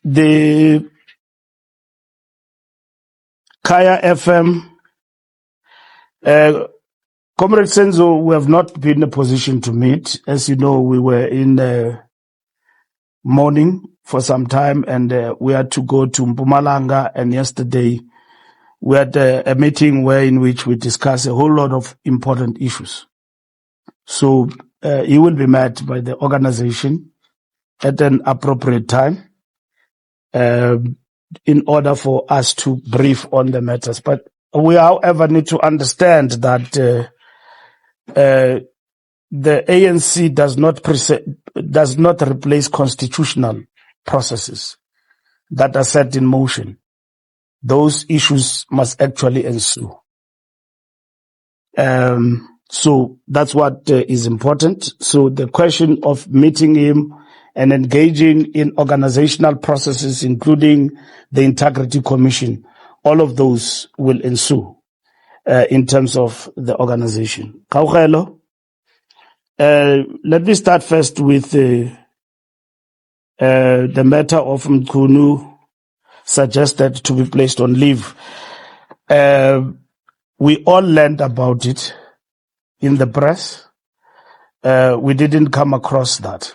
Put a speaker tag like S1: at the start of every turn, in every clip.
S1: The Kaya FM, Comrade Senzo, we have not been in a position to meet. As you know, we were in mourning for some time, and we had to go to Mpumalanga, and yesterday we had a meeting in which we discussed a whole lot of important issues. So he will be met by the organization at an appropriate time in order for us to brief on the matters. But we, however, need to understand that the ANC does not replace constitutional processes that are set in motion. Those issues must actually ensue. So that's what is important. So the question of meeting him and engaging in organizational processes, including the Integrity Commission, all of those will ensue in terms of the organization. Kaugelo, let me start first with the matter of Mkhunu suggested to be placed on leave. We all learned about it in the press. We didn't come across that.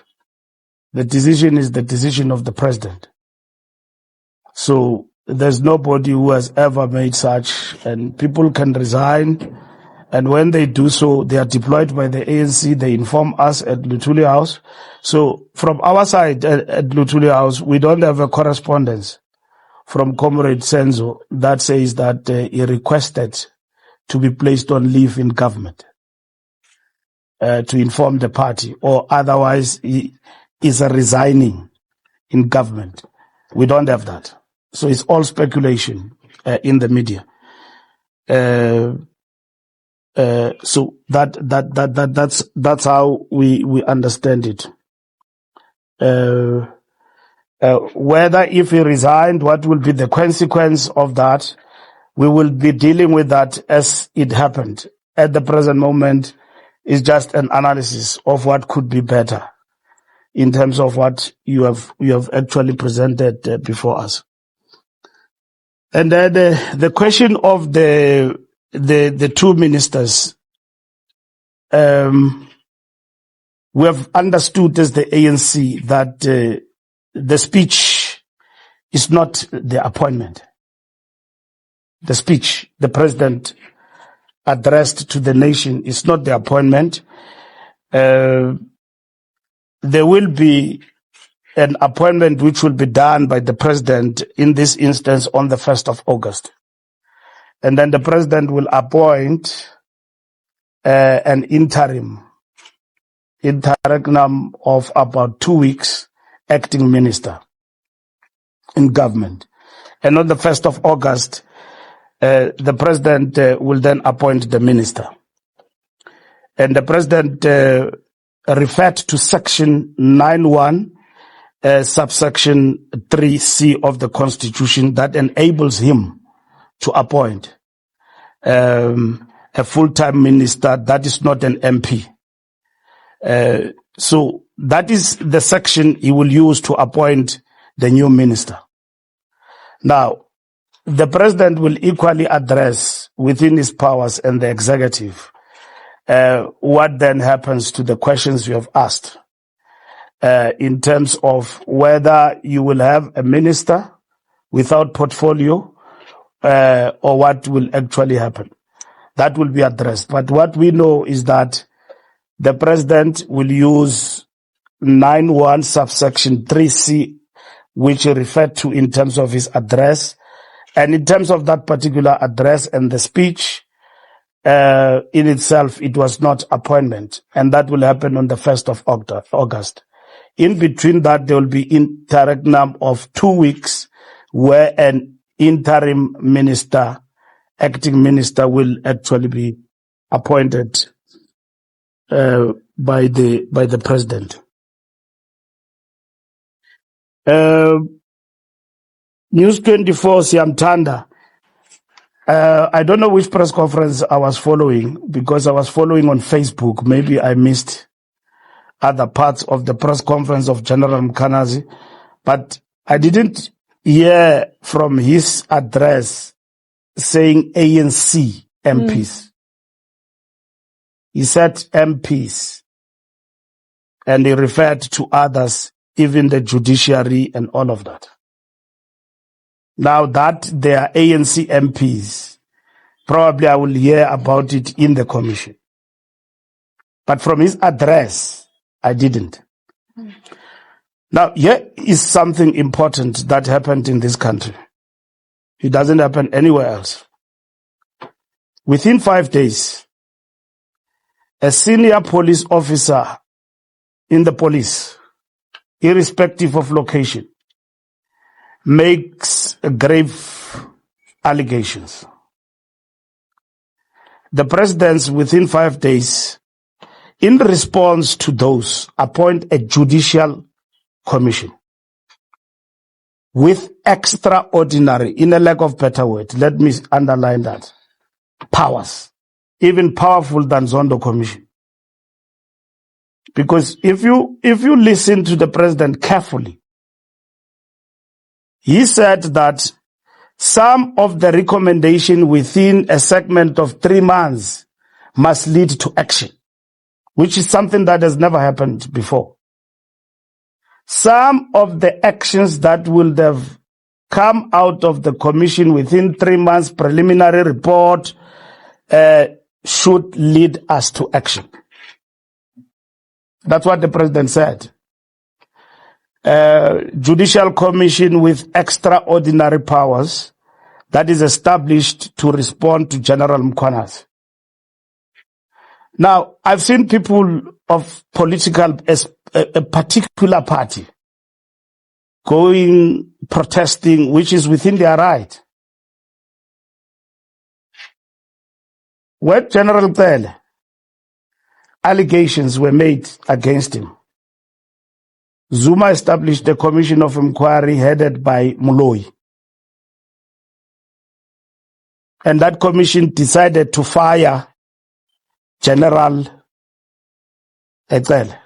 S1: The decision is the decision of the president. So there's nobody who has ever made such, and people can resign. And when they do so, they are deployed by the ANC. They inform us at Luthuli House. So from our side at Luthuli House, we don't have a correspondence from Comrade Senzo that says that he requested to be placed on leave in government to inform the party, or otherwise he is resigning in government. We don't have that. So it's all speculation in the media. So that's how we understand it. Whether if he resigned, what will be the consequence of that? We will be dealing with that as it happened. At the present moment, it's just an analysis of what could be better in terms of what you have actually presented before us. And then the question of the two ministers, we have understood as the ANC that the speech is not the appointment. The speech the president addressed to the nation is not the appointment. There will be an appointment which will be done by the president in this instance on the 1st of August. And then the president will appoint an interim of about 2 weeks acting minister in government. And on the 1st of August, the president will then appoint the minister. And the president referred to section 9(1), subsection 3C of the Constitution that enables him to appoint a full-time minister that is not an MP. So that is the section he will use to appoint the new minister. Now, the president will equally address within his powers and the executive what then happens to the questions you have asked in terms of whether you will have a minister without portfolio or what will actually happen. That will be addressed. But what we know is that the president will use 9(1) subsection 3C, which he referred to in terms of his address. And in terms of that particular address and the speech, in itself, it was not appointment. And that will happen on the 1st of August. In between that, there will be interim of 2 weeks where an interim minister, acting minister, will actually be appointed by the president. News 24, Siamtanda. I don't know which press conference I was following because I was following on Facebook. Maybe I missed other parts of the press conference of General Mkhwanazi, but I didn't hear from his address saying ANC MPs. He said MPs, and he referred to others, even the judiciary and all of that. Now that they are ANC MPs, probably I will hear about it in the commission. But from his address, I didn't. Now, here is something important that happened in this country. It doesn't happen anywhere else. Within 5 days, a senior police officer in the police, irrespective of location, makes grave allegations. The president, within 5 days, in response to those, appoint a judicial commission with extraordinary, in a lack of better word, let me underline that, powers, even powerful than Zondo Commission. Because if you listen to the president carefully, he said that some of the recommendation within a segment of 3 months must lead to action, which is something that has never happened before. Some of the actions that will have come out of the commission within 3 months preliminary report should lead us to action. That's what the president said. Judicial commission with extraordinary powers that is established to respond to General Mkhwanazi. Now, I've seen people of political, a particular party, protesting, which is within their right. When General Mkhwanazi, allegations were made against him, Zuma established a commission of inquiry headed by Moloi. And that commission decided to fire General Etel.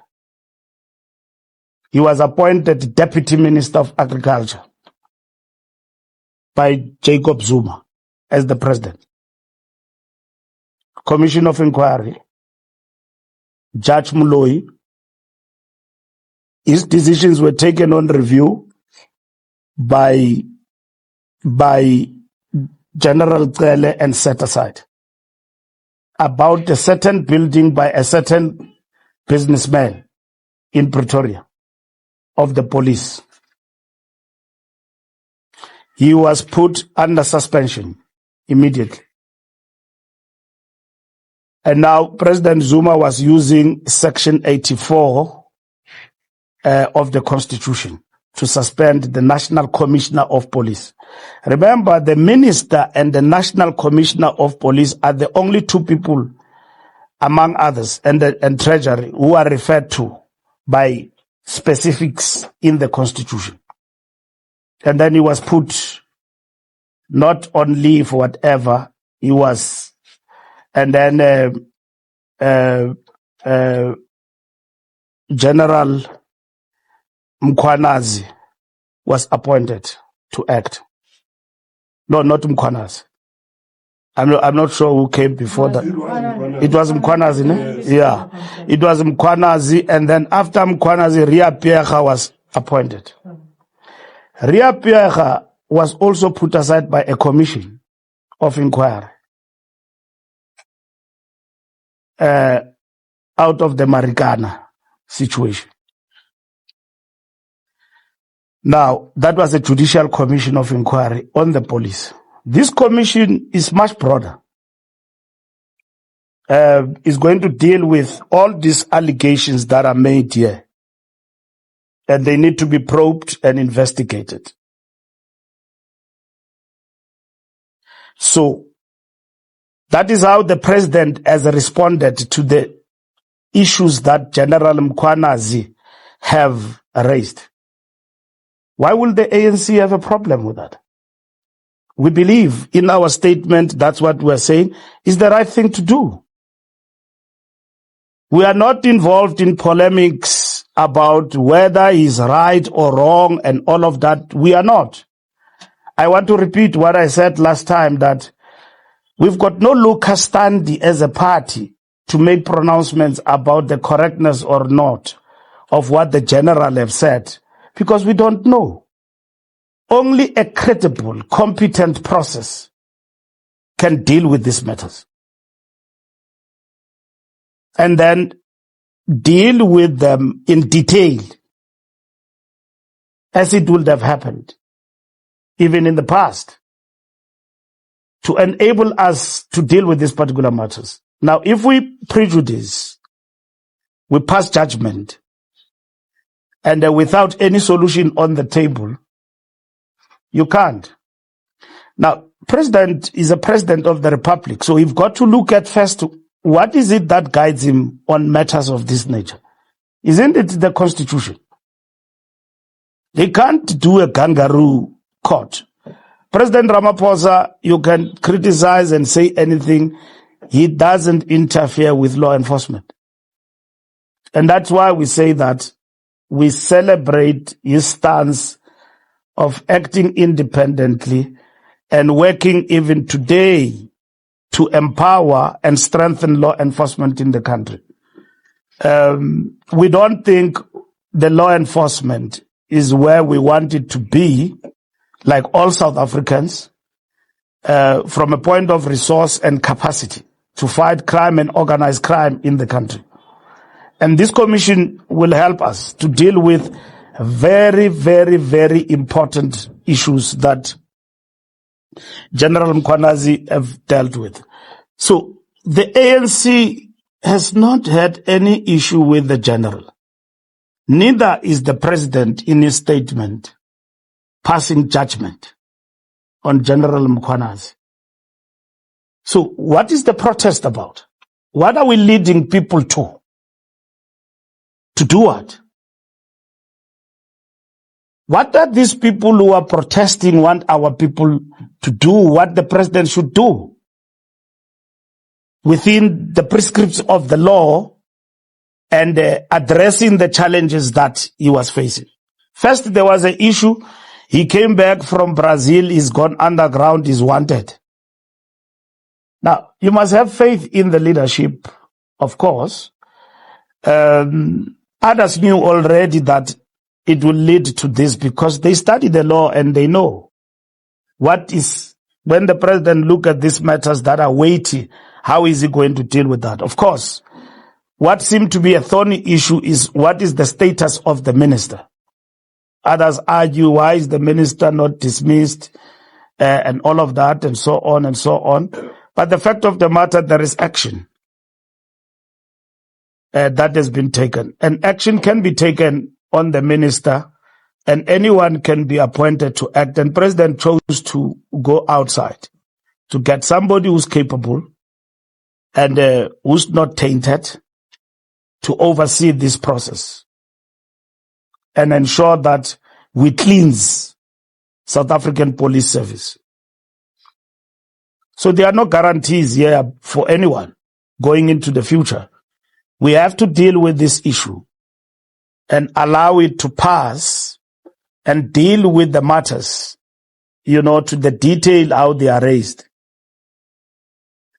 S1: He was appointed Deputy Minister of Agriculture by Jacob Zuma as the president. Commission of Inquiry, Judge Moloi, his decisions were taken on review by General Cele and set aside. About a certain building by a certain businessman in Pretoria of the police. He was put under suspension immediately. And now President Zuma was using Section 84 of the Constitution to suspend the National Commissioner of Police. Remember, the Minister and the National Commissioner of Police are the only 2 people, among others, and Treasury, who are referred to by specifics in the Constitution. And then he was put not on leave, whatever, he was, and then General Mkhwanazi was appointed to act. No, not Mkhwanazi. I'm not sure who came before that. It was Mkhwanazi, no? Yeah. It was Mkhwanazi, and then after Mkhwanazi, Ria Pierre was appointed. Ria Pierre was also put aside by a commission of inquiry out of the Marikana situation. Now, that was a judicial commission of inquiry on the police. This commission is much broader. It's going to deal with all these allegations that are made here. And they need to be probed and investigated. So, that is how the president has responded to the issues that General Mkhwanazi have raised. Why will the ANC have a problem with that? We believe in our statement, that's what we're saying, is the right thing to do. We are not involved in polemics about whether he's right or wrong and all of that. We are not. I want to repeat what I said last time, that we've got no locus standi as a party to make pronouncements about the correctness or not of what the general have said, because we don't know. Only a credible, competent process can deal with these matters, and then deal with them in detail as it would have happened even in the past, to enable us to deal with these particular matters. Now, if we prejudice, we pass judgment, and without any solution on the table, you can't. Now, president is a president of the republic, so you've got to look at first, what is it that guides him on matters of this nature? Isn't it the constitution? They can't do a kangaroo court. President Ramaphosa, you can criticize and say anything. He doesn't interfere with law enforcement. And that's why we say that we celebrate his stance of acting independently and working even today to empower and strengthen law enforcement in the country. We don't think the law enforcement is where we want it to be, like all South Africans, from a point of resource and capacity to fight crime and organized crime in the country. And this commission will help us to deal with very, very, very important issues that General Mkhwanazi have dealt with. So the ANC has not had any issue with the general. Neither is the president in his statement passing judgment on General Mkhwanazi. So what is the protest about? What are we leading people to? To do what? What are these people who are protesting want our people to do what the president should do within the prescripts of the law and addressing the challenges that he was facing? First, there was an issue. He came back from Brazil, he's gone underground, he's wanted. Now, you must have faith in the leadership, of course. Others knew already that it will lead to this because they study the law and they know what is, when the president look at these matters that are weighty, how is he going to deal with that? Of course, what seemed to be a thorny issue is what is the status of the minister. Others argue, why is the minister not dismissed, and all of that, and so on and so on. But the fact of the matter, there is action that has been taken. And action can be taken on the minister, and anyone can be appointed to act. And President chose to go outside to get somebody who's capable and who's not tainted to oversee this process and ensure that we cleanse South African police service. So there are no guarantees here for anyone going into the future. We have to deal with this issue and allow it to pass and deal with the matters, to the detail how they are raised.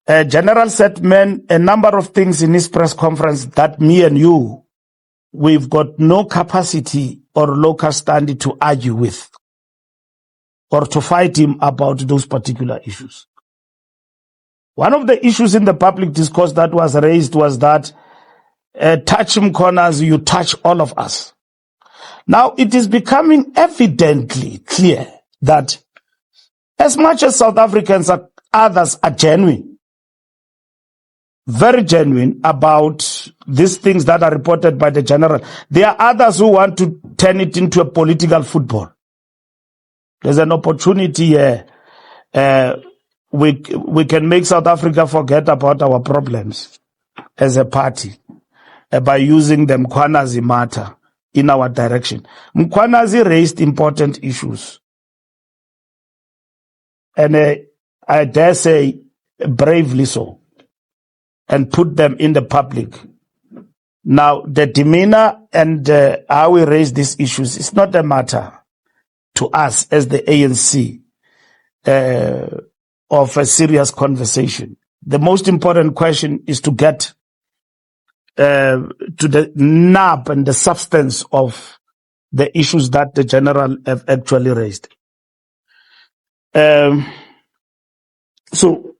S1: General said, a number of things in his press conference that me and you, we've got no capacity or locus standi to argue with or to fight him about those particular issues. One of the issues in the public discourse that was raised was that touch Mkhwanazi, you touch all of us. Now, it is becoming evidently clear that as much as South Africans others are genuine, very genuine about these things that are reported by the general, there are others who want to turn it into a political football. There's an opportunity here. We can make South Africa forget about our problems as a party by using the Mkhwanazi matter in our direction. Mkhwanazi raised important issues, and I dare say bravely so, and put them in the public Now, the demeanor and how we raise these issues is not a matter to us as the ANC of a serious conversation. The most important question is to get to the nub and the substance of the issues that the general have actually raised. So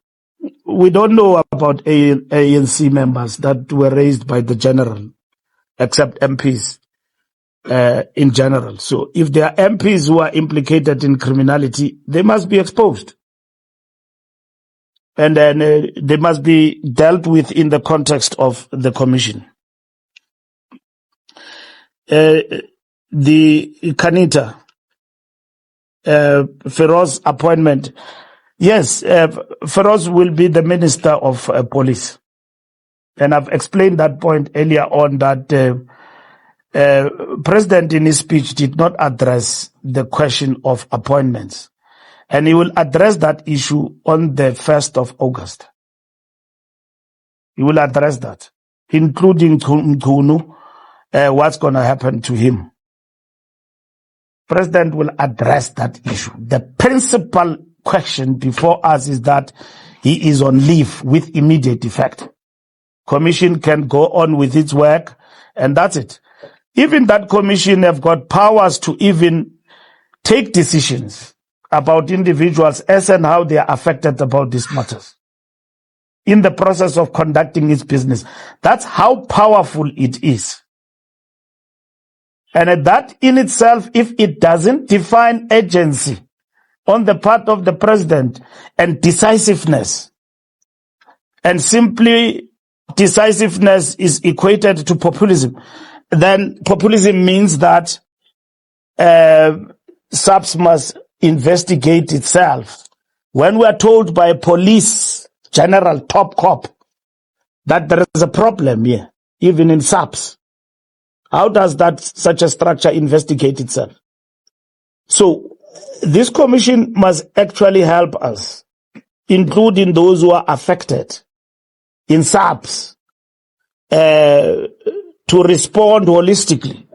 S1: we don't know about ANC members that were raised by the general, except MPs in general. So if there are MPs who are implicated in criminality, they must be exposed. And then they must be dealt with in the context of the commission. The Kanita, Feroz appointment. Yes, Feroz will be the Minister of Police. And I've explained that point earlier on that President in his speech did not address the question of appointments. And he will address that issue on the 1st of August. He will address that, including Mkhunu, what's going to happen to him. President will address that issue. The principal question before us is that he is on leave with immediate effect. Commission can go on with its work, and that's it. Even that commission have got powers to even take decisions about individuals as and how they are affected about these matters in the process of conducting its business. That's how powerful it is. And that in itself, if it doesn't define agency on the part of the president and decisiveness, and simply decisiveness is equated to populism, then populism means that SAPS must investigate itself. When we are told by a police general, top cop, that there is a problem here, even in SAPS, how does that such a structure investigate itself? So this commission must actually help us, including those who are affected in SAPS, to respond holistically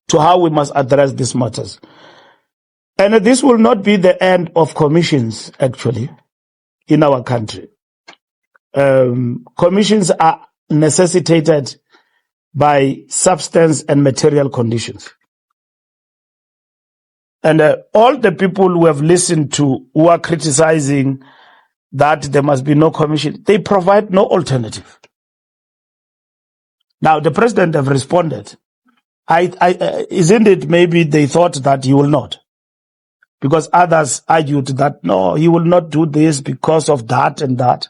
S1: to how we must address these matters. And this will not be the end of commissions, actually, in our country. Commissions are necessitated by substance and material conditions. And all the people who have listened to, who are criticizing that there must be no commission, they provide no alternative. Now, the president have responded. Isn't it maybe they thought that he will not? Because others argued that, no, he will not do this because of that and that.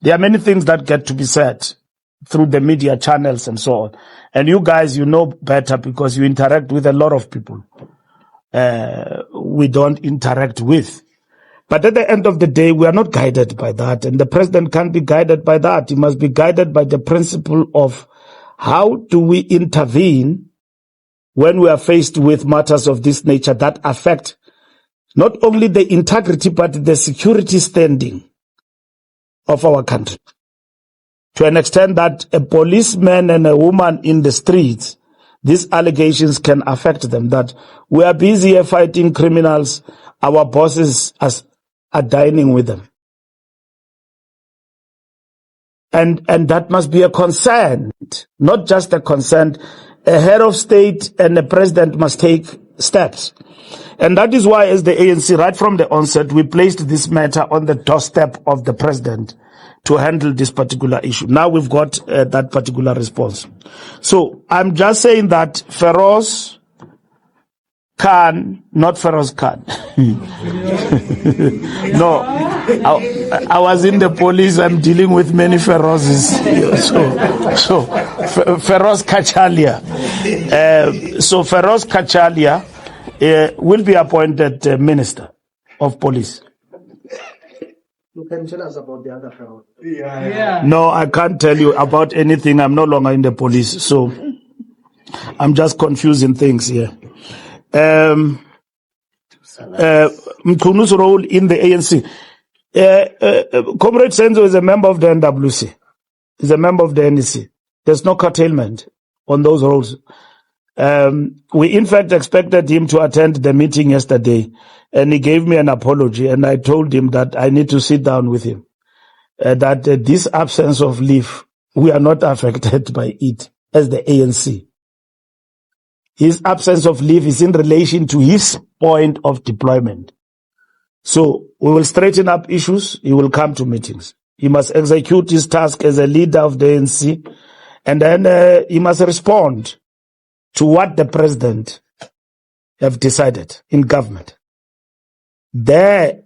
S1: There are many things that get to be said through the media channels and so on. And you guys, you know better because you interact with a lot of people we don't interact with. But at the end of the day, we are not guided by that. And the president can't be guided by that. He must be guided by the principle of how do we intervene when we are faced with matters of this nature that affect not only the integrity, but the security standing of our country. To an extent that a policeman and a woman in the streets, these allegations can affect them, that we are busy here fighting criminals, our bosses are dining with them. And that must be a concern, not just a concern. A head of state and a president must take steps. And that is why, as the ANC, right from the onset, we placed this matter on the doorstep of the president to handle this particular issue. Now we've got that particular response. So I'm just saying that Feroz Khan, not Feroz Khan. No, I was in the police. I'm dealing with many Ferozes. So Feroz Kachalia. So Feroz Kachalia will be appointed Minister of Police.
S2: You can tell us about the other Feroz.
S1: No, I can't tell you about anything. I'm no longer in the police, so I'm just confusing things here. Mkhunu's role in the ANC. Comrade Senzo is a member of the NWC. He's a member of the NEC. There's no curtailment on those roles. We in fact expected him to attend the meeting yesterday, and he gave me an apology, and I told him that I need to sit down with him. That this absence of leave, we are not affected by it as the ANC. His absence of leave is in relation to his point of deployment. So we will straighten up issues. He will come to meetings. He must execute his task as a leader of the ANC, and then he must respond to what the president have decided in government. There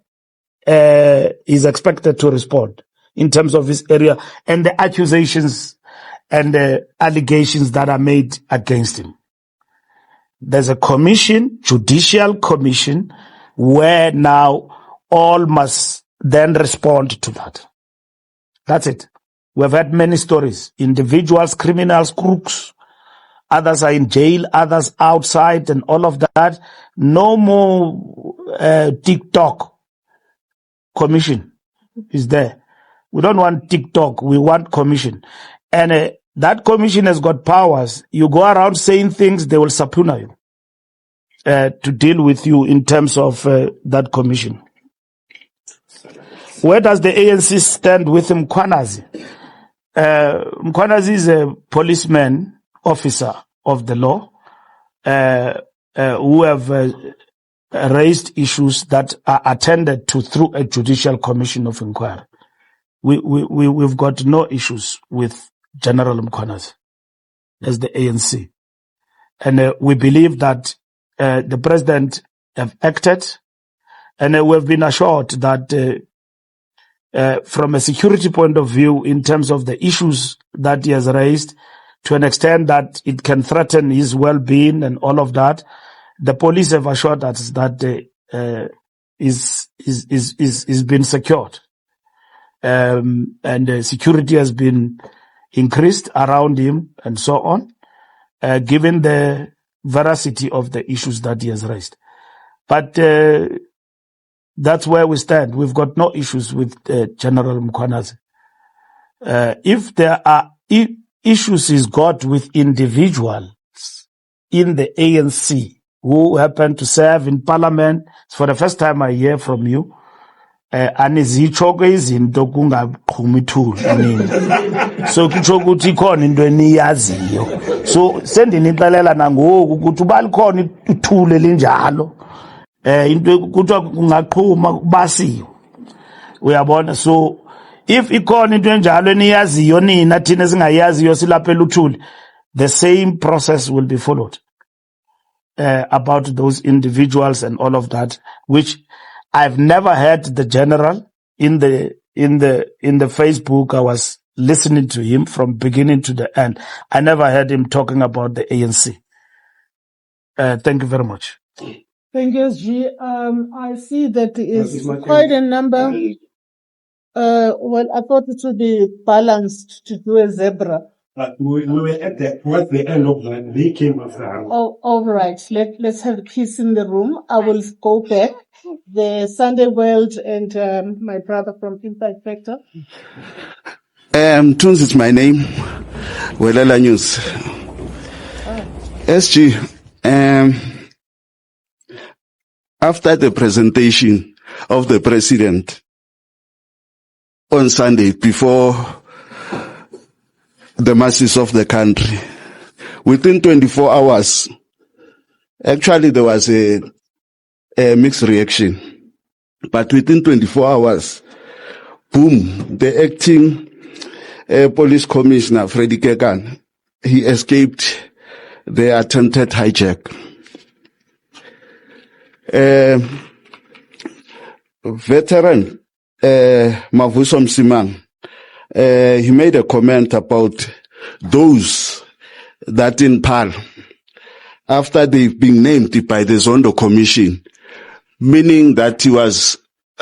S1: is expected to respond in terms of his area and the accusations and the allegations that are made against him. There's a commission, Judicial Commission, where now all must then respond to that. That's it. We've had many stories. Individuals, criminals, crooks, others are in jail, others outside, and all of that. No more TikTok commission is there. We don't want TikTok. We want commission. And that commission has got powers. You go around saying things, they will subpoena you to deal with you in terms of that commission. Where does the ANC stand with Mkhwanazi? Mkhwanazi is a policeman, officer of the law, who have raised issues that are attended to through a judicial commission of inquiry. We've got no issues with General Mkhwanazi as the ANC. And we believe that the president have acted, and we've been assured that from a security point of view, in terms of the issues that he has raised, to an extent that it can threaten his well-being and all of that, the police have assured us that is been secured, and security has been increased around him and so on, given the veracity of the issues that he has raised. But that's where we stand. We've got no issues with General Mkhwanazi. If there are issues he's got with individuals in the ANC who happen to serve in parliament, it's for the first time I hear from you, anizitsho ke izinto kungaqhumi ithuli nini. So kutsho ukuthi ikhona into eniyaziyo. So sendinixelela nangoku ukuthi uba likhona ithule linjalo, into kuthiwa kungaqhuma kubasiwe. Uyabona? So if ikhona into enjalo eniyaziyo nina thina singayaziyo silapha eluthuli, the same process will be followed about those individuals and all of that, which I've never heard the general in the Facebook. I was listening to him from beginning to the end. I never heard him talking about the ANC. Thank you very much.
S3: Thank you, SG. I see that there is quite a number. Well, I thought it would be balanced to do a zebra.
S4: We were at towards the end of that. They came after.
S3: Oh, all right. Let's have peace in the room. I will go back. The Sunday World and my brother from Impact Factor.
S5: Tunes is my name. Welela News. SG. After the presentation of the president on Sunday before the masses of the country, within 24 hours, actually there was a mixed reaction. But within 24 hours, boom, the acting police commissioner, Freddie Kekan, he escaped the attempted hijack. Veteran Mavuso Msimang, he made a comment about those that in PAL, after they've been named by the Zondo Commission, meaning that he was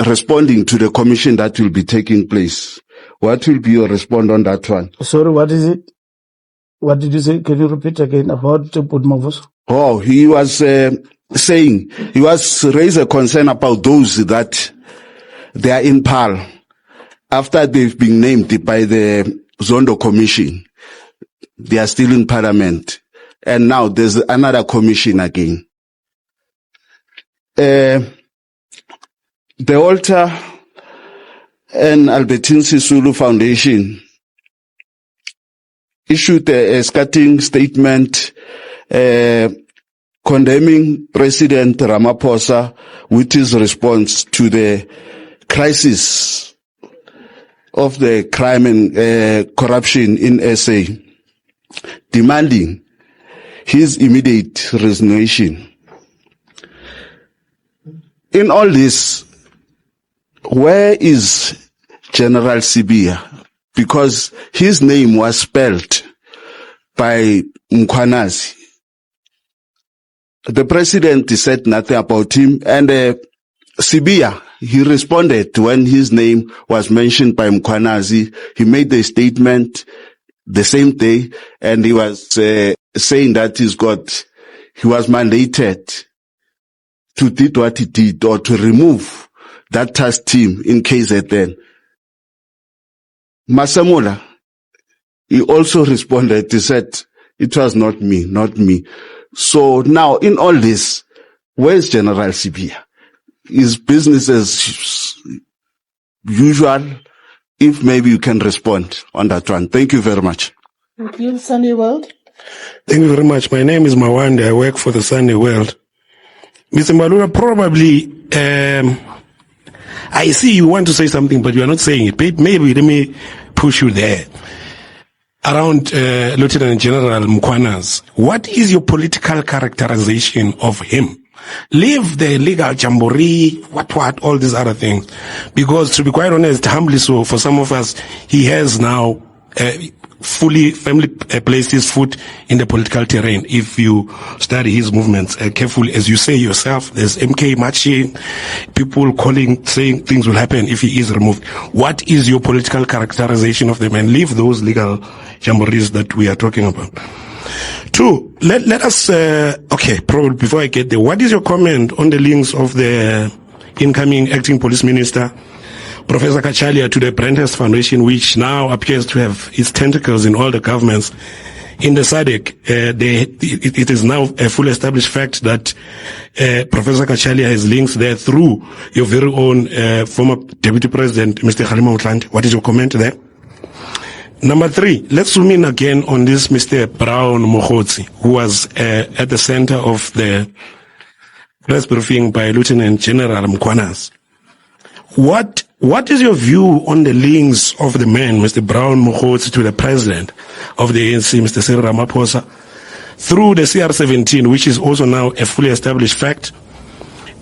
S5: responding to the commission that will be taking place. What will be your response on that one?
S1: Sorry, what is it? What did you say? Can you repeat again about Mavuso?
S5: Oh, he was saying, he was raised a concern about those that they are in PAL after they've been named by the Zondo Commission. They are still in parliament. And now there's another commission again. The Walter and Albertine Sisulu Foundation issued a scathing statement condemning President Ramaphosa with his response to the crisis of the crime and corruption in SA, demanding his immediate resignation. In all this, where is General Sibiya? Because his name was spelled by Mkhwanazi. The president said nothing about him, and Sibiya, he responded when his name was mentioned by Mkhwanazi. He made the statement the same day, and he was saying that he was mandated to do what he did, or to remove that task team in KZN. Masemola, he also responded, he said, it was not me. So now, in all this, where's General Sibiya? Is business as usual? If maybe you can respond on that one. Thank you very much.
S3: Thank you, Sunday World.
S6: Thank you very much. My name is Mawande. I work for the Sunday World. Mr. Mbalula, probably, I see you want to say something, but you are not saying it. Maybe let me push you there. Around Lieutenant General Mkhwanazi, what is your political characterization of him? Leave the legal jamboree, all these other things. Because to be quite honest, humbly so, for some of us, he has now fully placed his foot in the political terrain. If you study his movements carefully, as you say yourself, there's MK marching, people saying things will happen if he is removed. What is your political characterization of the man? Leave those legal jamborees that we are talking about. Two, let us, probably before I get there, what is your comment on the links of the incoming acting police minister, Professor Kachalia, to the Brenthurst Foundation, which now appears to have its tentacles in all the governments in the SADC? It is now a fully established fact that Professor Kachalia has links there through your very own former Deputy President, Mr. Kgalema Motlanthe. What is your comment there? Number three, let's zoom in again on this Mr. Brown Mogotsi, who was at the center of the press briefing by Lieutenant General Mkhwanazi. What is your view on the links of the man, Mr. Brown Mogotsi, to the president of the ANC, Mr. Cyril Ramaphosa, through the CR17, which is also now a fully established fact?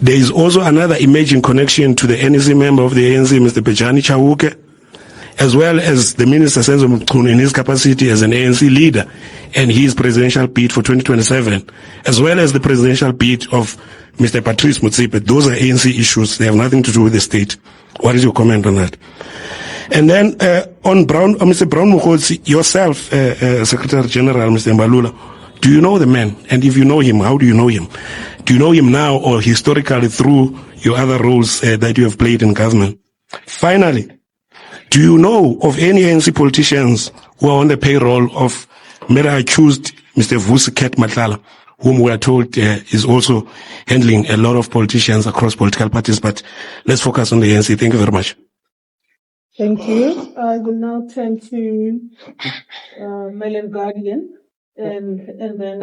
S6: There is also another emerging connection to the NEC member of the ANC, Mr. Bejani Chauke, as well as the Minister Senzo Mchunu in his capacity as an ANC leader and his presidential bid for 2027, as well as the presidential bid of Mr. Patrice Motsepe. Those are ANC issues. They have nothing to do with the state. What is your comment on that? And then on Mr. Brown Mogotsi, yourself, Secretary General, Mr. Mbalula, do you know the man? And if you know him, how do you know him? Do you know him now or historically through your other roles that you have played in government? Finally, do you know of any ANC politicians who are on the payroll of accused Mr. Vusiket Matlala, whom we are told is also handling a lot of politicians across political parties? But let's focus on the ANC. Thank you very much.
S3: Thank you. I will now turn to Mail and Guardian, and then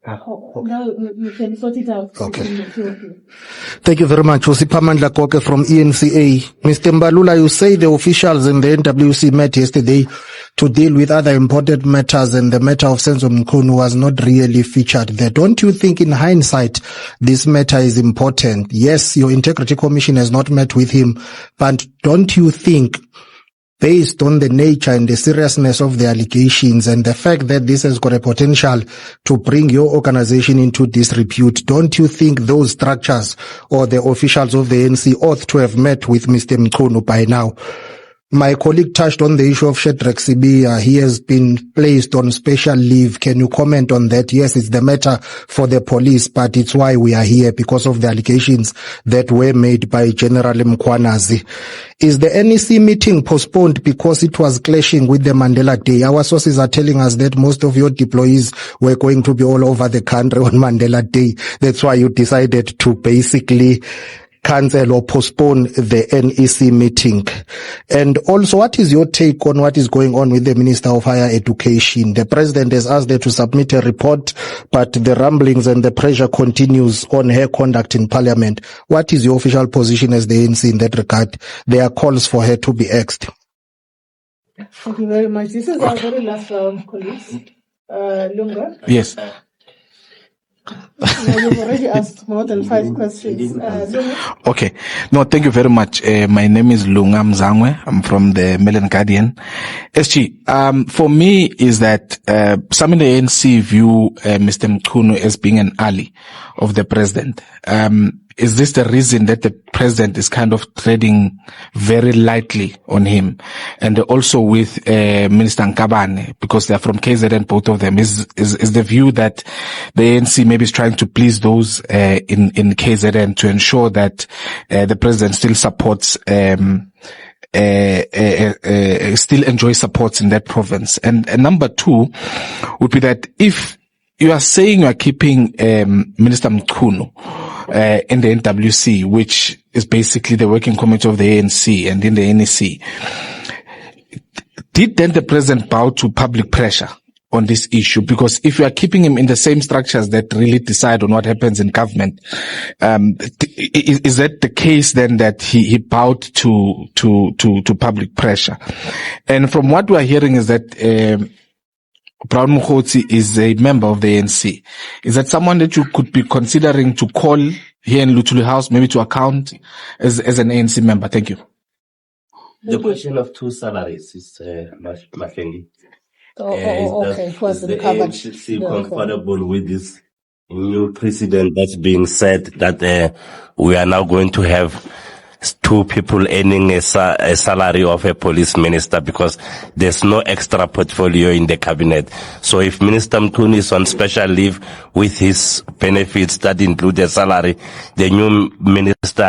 S3: now you can sort it out.
S7: Okay. Thank you very much. Usipamandla Koke from ENCA. Mr. Mbalula, you say the officials in the NWC met yesterday to deal with other important matters, and the matter of Senzo Mchunu was not really featured there. Don't you think in hindsight this matter is important? Yes, your Integrity Commission has not met with him, but don't you think, based on the nature and the seriousness of the allegations and the fact that this has got a potential to bring your organization into disrepute, don't you think those structures or the officials of the ANC ought to have met with Mr. Mchunu by now? My colleague touched on the issue of Shedrack Sibia. He has been placed on special leave. Can you comment on that? Yes, it's the matter for the police, but it's why we are here, because of the allegations that were made by General Mkhwanazi. Is the NEC meeting postponed because it was clashing with the Mandela Day? Our sources are telling us that most of your deployees were going to be all over the country on Mandela Day. That's why you decided to basically cancel or postpone the NEC meeting. And also, what is your take on what is going on with the Minister of Higher Education? The President has asked her to submit a report, but the rumblings and the pressure continues on her conduct in Parliament. What is your official position as the ANC in that regard? There are calls for her to be axed.
S3: Thank you very much. This is our very last round, colleagues. Lunga?
S8: Yes.
S3: No, you've already asked more than 5 questions. Lunga?
S8: Okay. No, thank you very much. My name is Lunga Mzangwe. I'm from the Mail and Guardian. SG, for me is that some in the ANC view Mr. Mkhunu as being an ally of the president. Is this the reason that the president is kind of treading very lightly on him? And also with Minister Nkabane, because they're from KZN, both of them, is the view that the ANC maybe is trying to please those in KZN to ensure that the president still supports still enjoys supports in that province. And number 2 would be that if you are saying you are keeping Minister Mkhunu in the NWC, which is basically the working committee of the ANC and in the NEC, did then the president bow to public pressure on this issue? Because if you are keeping him in the same structures that really decide on what happens in government, is that the case then that he bowed to public pressure? And from what we are hearing is that Brown Mkhotsi is a member of the ANC. Is that someone that you could be considering to call here in Luthuli House, maybe to account as an ANC member? Thank you.
S9: The question of 2 salaries is Mafengi.
S3: Okay. It wasn't
S9: the
S3: covered.
S9: ANC comfortable with this new precedent that's being said that we are now going to have 2 people earning a salary of a police minister because there's no extra portfolio in the cabinet. So if Minister Mkhunu is on special leave with his benefits that include a salary, the new minister,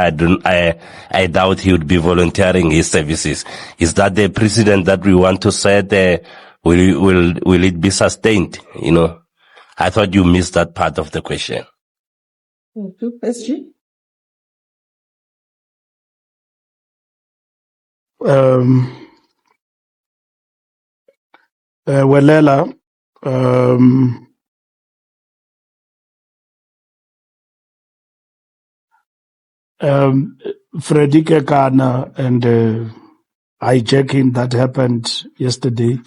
S9: I doubt he would be volunteering his services. Is that the precedent that we want to set? Will it be sustained? You know, I thought you missed that part of the question.
S3: Thank you. SG?
S1: Welela, Freddie Kekana and hijacking that happened yesterday.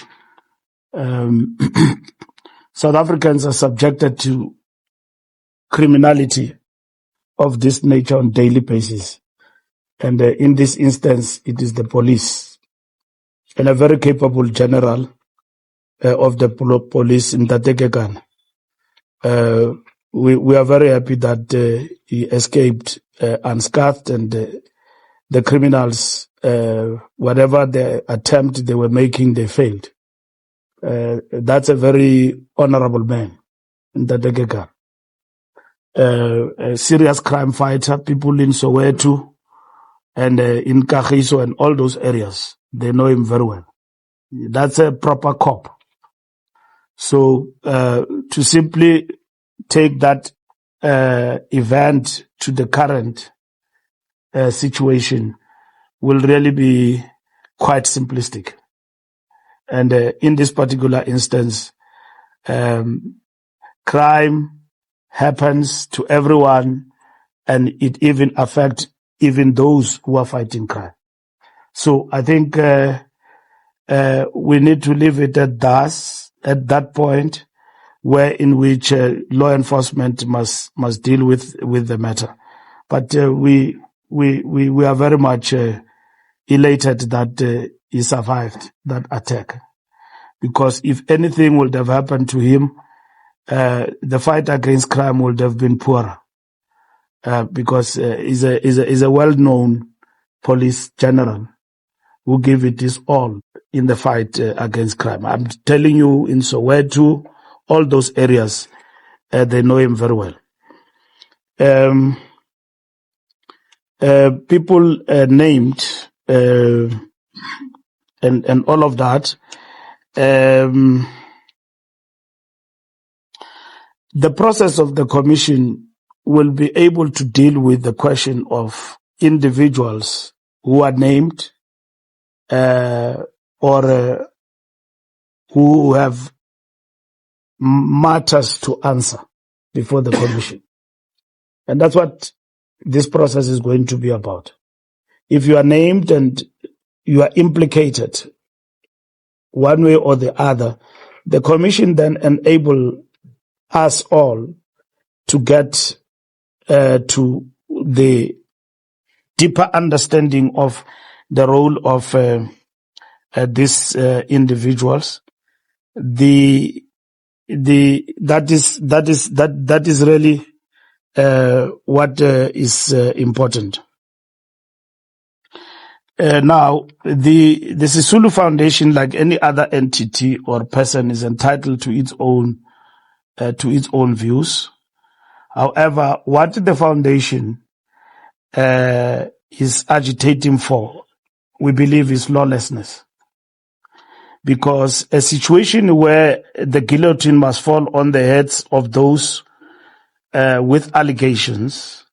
S1: South Africans are subjected to criminality of this nature on daily basis. And in this instance, it is the police and a very capable general of the police in Tatekekan. We are very happy that he escaped unscathed, and the criminals, whatever the attempt they were making, they failed. That's a very honorable man in Tatekekan. A serious crime fighter, people in Soweto and in Kagiso and all those areas, they know him very well. That's a proper cop. So to simply take that event to the current situation will really be quite simplistic. And in this particular instance, crime happens to everyone, and it even affects even those who are fighting crime. So I think we need to leave it at that point, where in which law enforcement must deal with the matter. But we are very much elated that he survived that attack, because if anything would have happened to him, the fight against crime would have been poorer, because he's a well-known police general who give it his all in the fight against crime. I'm telling you, in Soweto, all those areas, they know him very well. People named and all of that. The process of the commission will be able to deal with the question of individuals who are named or who have matters to answer before the commission. And that's what this process is going to be about. If you are named and you are implicated one way or the other, the commission then enable us all to get to the deeper understanding of the role of these individuals. That is really what is important. Now, the Sisulu Foundation, like any other entity or person, is entitled to its own views. However, what the foundation is agitating for, we believe, is lawlessness. Because a situation where the guillotine must fall on the heads of those with allegations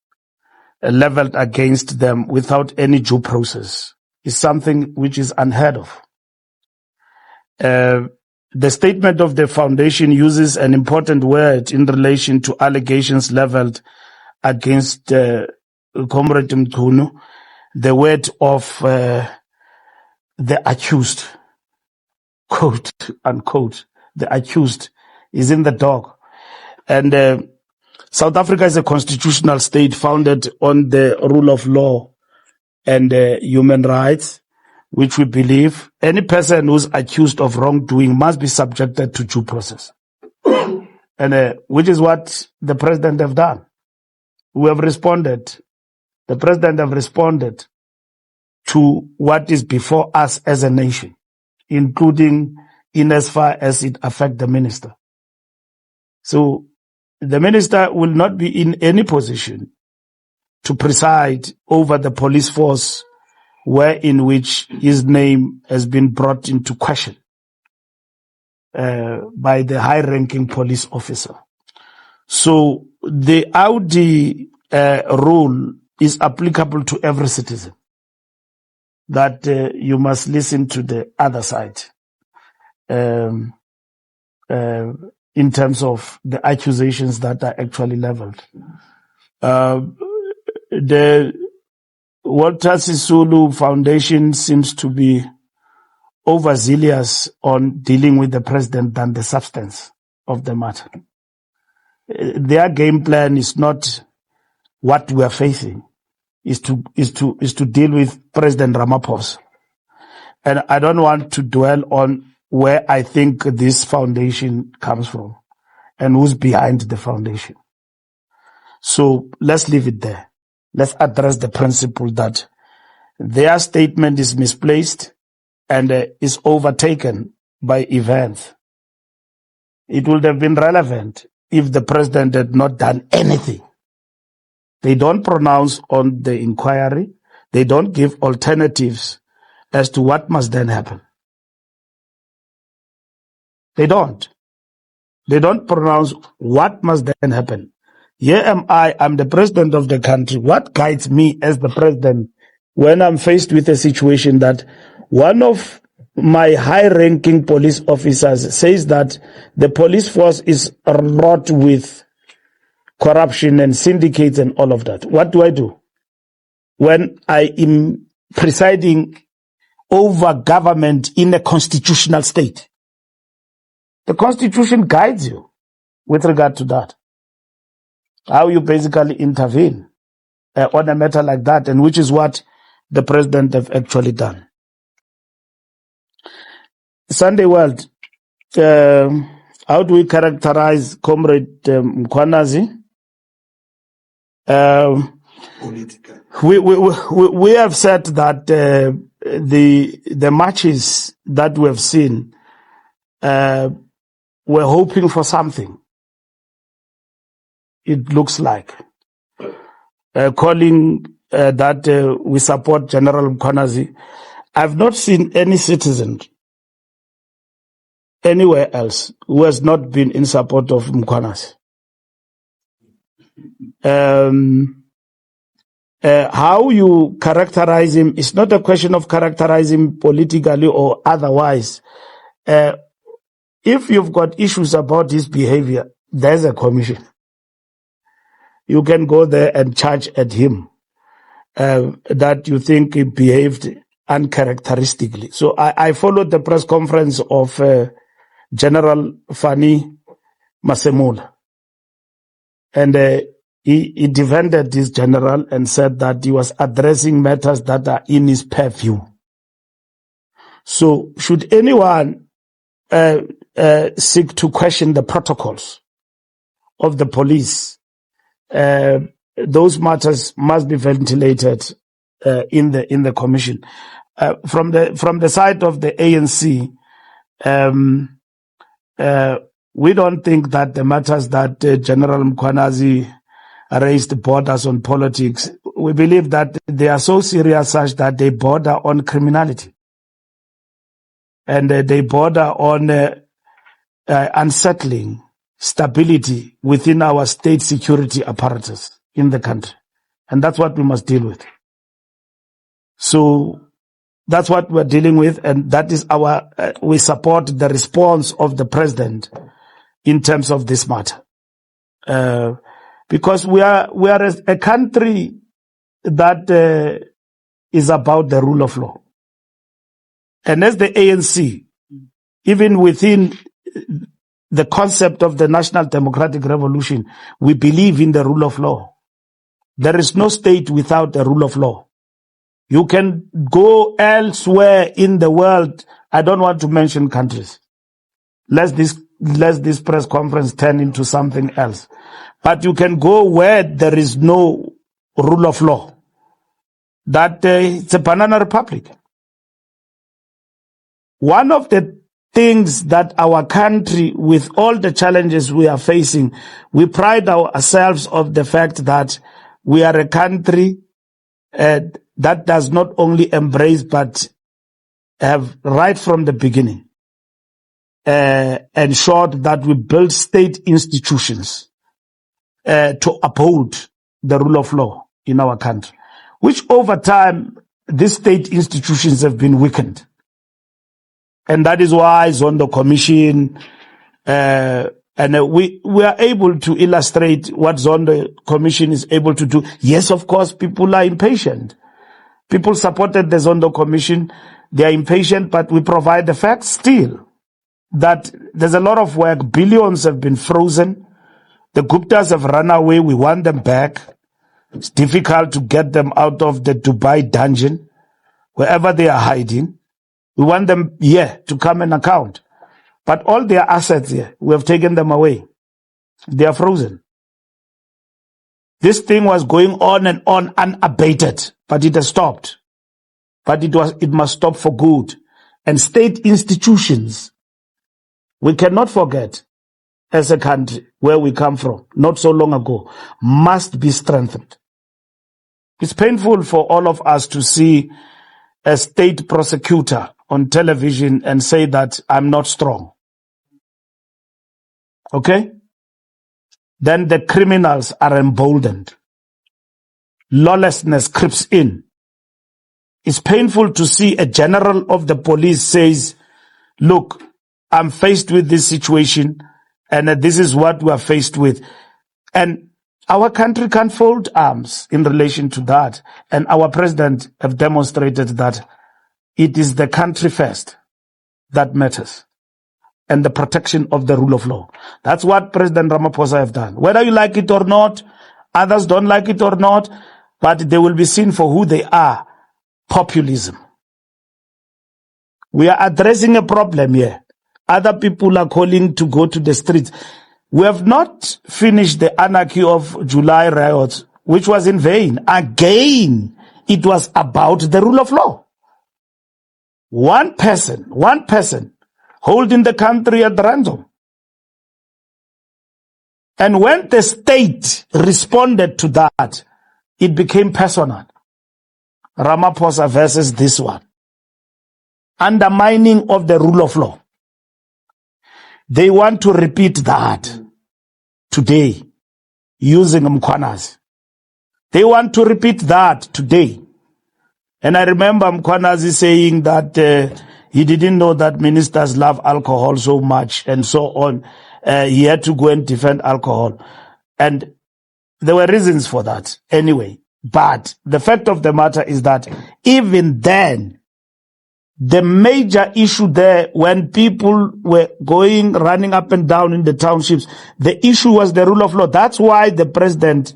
S1: leveled against them without any due process is something which is unheard of. The statement of the foundation uses an important word in relation to allegations leveled against Comrade Mchunu, the word of the accused, quote unquote. The accused is in the dock. And South Africa is a constitutional state founded on the rule of law and human rights, which we believe any person who's accused of wrongdoing must be subjected to due process. And which is what the president have done. We have responded. The president have responded to what is before us as a nation, including in as far as it affects the minister. So the minister will not be in any position to preside over the police force in which his name has been brought into question by the high-ranking police officer. So the Audi rule is applicable to every citizen, that you must listen to the other side in terms of the accusations that are actually leveled. The Walter Sisulu Foundation seems to be overzealous on dealing with the president than the substance of the matter. Their game plan is not what we are facing, is to deal with President Ramaphosa. And I don't want to dwell on where I think this foundation comes from and who's behind the foundation. So let's leave it there. Let's address the principle that their statement is misplaced and is overtaken by events. It would have been relevant if the president had not done anything. They don't pronounce on the inquiry. They don't give alternatives as to what must then happen. They don't. They don't pronounce what must then happen. Here am I'm the president of the country. What guides me as the president when I'm faced with a situation that one of my high-ranking police officers says that the police force is wrought with corruption and syndicates and all of that? What do I do when I am presiding over government in a constitutional state? The Constitution guides you with regard to that. How you basically intervene on a matter like that, and which is what the president have actually done. Sunday World, how do we characterize Comrade Mkhwanazi? We have said that the marches that we have seen were hoping for something. It looks like calling that we support General Mkhwanazi. I've not seen any citizen anywhere else who has not been in support of Mkhwanazi. How you characterize him is not a question of characterizing him politically or otherwise. If you've got issues about his behavior, there's a commission. You can go there and charge at him that you think he behaved uncharacteristically. So I followed the press conference of General Fani Masemola, and he defended this general and said that he was addressing matters that are in his purview. So should anyone seek to question the protocols of the police, those matters must be ventilated in the commission. From the side of the ANC, we don't think that the matters that General Mkhwanazi raised borders on politics. We believe that they are so serious such that they border on criminality, and they border on unsettling stability within our state security apparatus in the country. And that's what we must deal with. So that's what we're dealing with, and that is we support the response of the president in terms of this matter. Because we are a country that is about the rule of law. And as the ANC, even within the concept of the National Democratic Revolution, we believe in the rule of law. There is no state without the rule of law. You can go elsewhere in the world. I don't want to mention countries. Let this press conference turn into something else. But you can go where there is no rule of law. It's a banana republic. One of the things that our country, with all the challenges we are facing, we pride ourselves of the fact that we are a country that does not only embrace but have right from the beginning ensured that we build state institutions to uphold the rule of law in our country, which over time these state institutions have been weakened. And that is why Zondo Commission, and we are able to illustrate what Zondo Commission is able to do. Yes, of course, people are impatient. People supported the Zondo Commission. They are impatient, but we provide the facts still that there's a lot of work. Billions have been frozen. The Guptas have run away. We want them back. It's difficult to get them out of the Dubai dungeon, wherever they are hiding. We want them here to come and account. But all their assets here, we have taken them away. They are frozen. This thing was going on and on unabated, but it has stopped. But it must stop for good. And state institutions, we cannot forget, as a country, where we come from, not so long ago, must be strengthened. It's painful for all of us to see a state prosecutor on television and say that I'm not strong. Okay? Then the criminals are emboldened. Lawlessness creeps in. It's painful to see a general of the police says, look, I'm faced with this situation and this is what we are faced with. And our country can't fold arms in relation to that. And our president have demonstrated that it is the country first that matters and the protection of the rule of law. That's what President Ramaphosa have done. Whether you like it or not, others don't like it or not, but they will be seen for who they are. Populism. We are addressing a problem here. Other people are calling to go to the streets. We have not finished the anarchy of July riots, which was in vain. Again, it was about the rule of law. One person holding the country at ransom. And when the state responded to that, it became personal. Ramaphosa versus this one. Undermining of the rule of law. They want to repeat that today using Mkhwanazi. They want to repeat that today. And I remember Mkhwanazi saying that he didn't know that ministers love alcohol so much and so on. He had to go and defend alcohol. And there were reasons for that anyway. But the fact of the matter is that even then, the major issue there, when people were running up and down in the townships, the issue was the rule of law. That's why the president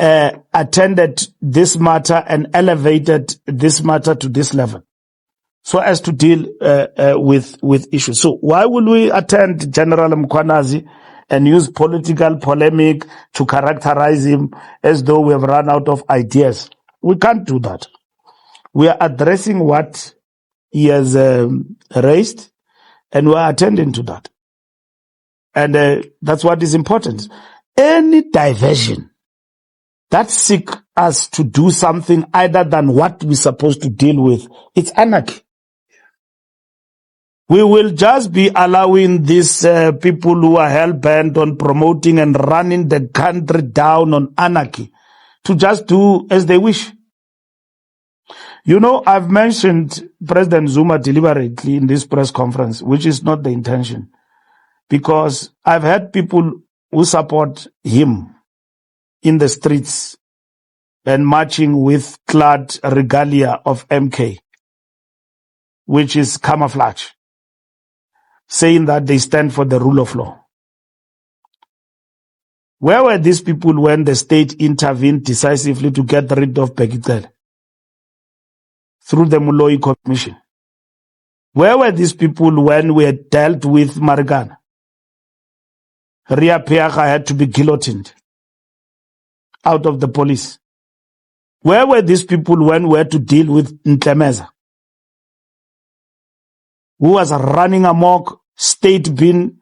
S1: attended this matter and elevated this matter to this level, so as to deal with issues. So why would we attend General Mkhwanazi and use political polemic to characterize him as though we have run out of ideas? We can't do that. We are addressing what he has raised, and we are attending to that. And that's what is important. Any diversion that seek us to do something other than what we're supposed to deal with, it's anarchy. We will just be allowing these people who are hell-bent on promoting and running the country down on anarchy to just do as they wish. You know, I've mentioned President Zuma deliberately in this press conference, which is not the intention, because I've had people who support him in the streets and marching with clad regalia of MK, which is camouflage, saying that they stand for the rule of law. Where were these people when the state intervened decisively to get rid of Fikile through the Muloi Commission? Where were these people when we had dealt with Marigana? Ria Peaka had to be guillotined out of the police. Where were these people when we had to deal with Ntlemeza, who was running amok, state being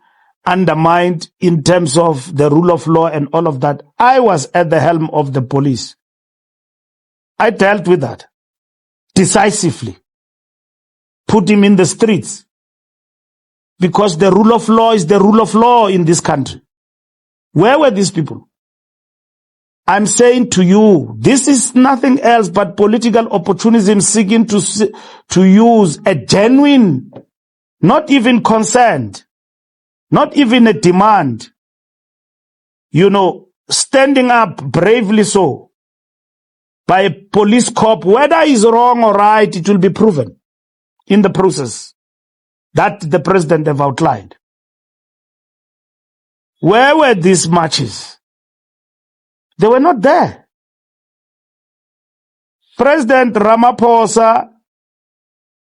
S1: undermined in terms of the rule of law and all of that? I was at the helm of the police. I dealt with that decisively, put him in the streets, because the rule of law is the rule of law in this country. Where were these people? I'm saying to you, this is nothing else but political opportunism seeking to use a genuine, not even consent, not even a demand, standing up bravely so by a police cop. Whether he's wrong or right, it will be proven in the process that the president have outlined. Where were these marches? They were not there. President Ramaphosa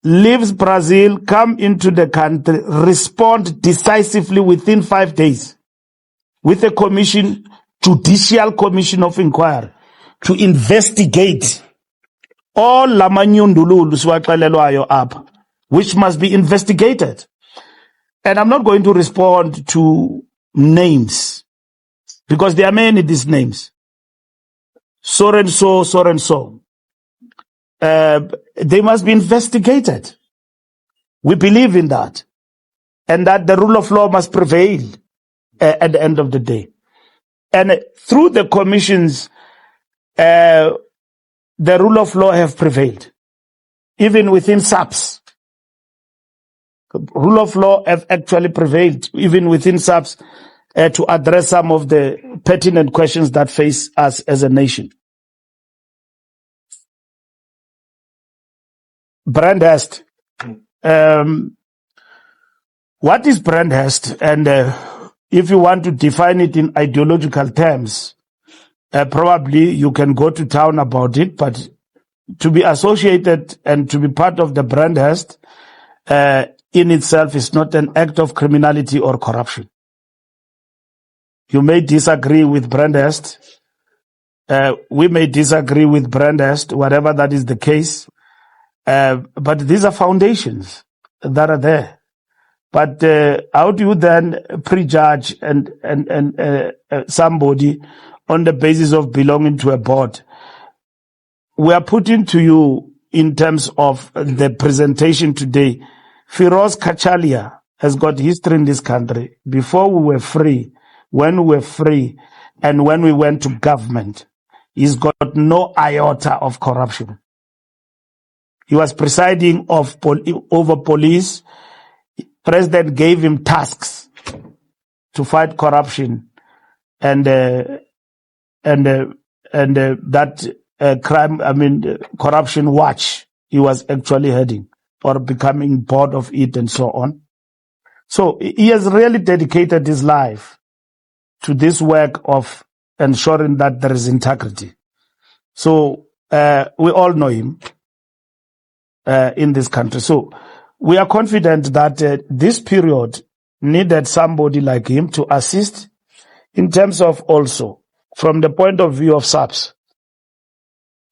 S1: leaves Brazil, come into the country, respond decisively within 5 days with a commission, Judicial Commission of Inquiry, to investigate all lamanyundululu siwaxelelwayo apha, which must be investigated. And I'm not going to respond to names, because there are many these names. So and so. They must be investigated. We believe in that. And that the rule of law must prevail at the end of the day. And through the commissions, the rule of law have prevailed. Even within SAPS. Rule of law have actually prevailed, even within SAPS, to address some of the pertinent questions that face us as a nation. Brandhurst. What is Brandhurst? And if you want to define it in ideological terms, probably you can go to town about it, but to be associated and to be part of the Brandhurst in itself is not an act of criminality or corruption. You may disagree with Brandhurst. We may disagree with Brandhurst, whatever that is the case. But these are foundations that are there. But how do you then prejudge and somebody on the basis of belonging to a board? We are putting to you in terms of the presentation today. Firoz Kachalia has got history in this country. Before we were free, when we were free, and when we went to government, he's got no iota of corruption. He was presiding over police. President gave him tasks to fight corruption, and that corruption watch he was actually heading or becoming board of it and so on. So he has really dedicated his life to this work of ensuring that there is integrity. So we all know him in this country. So we are confident that this period needed somebody like him to assist in terms of also from the point of view of SAPS,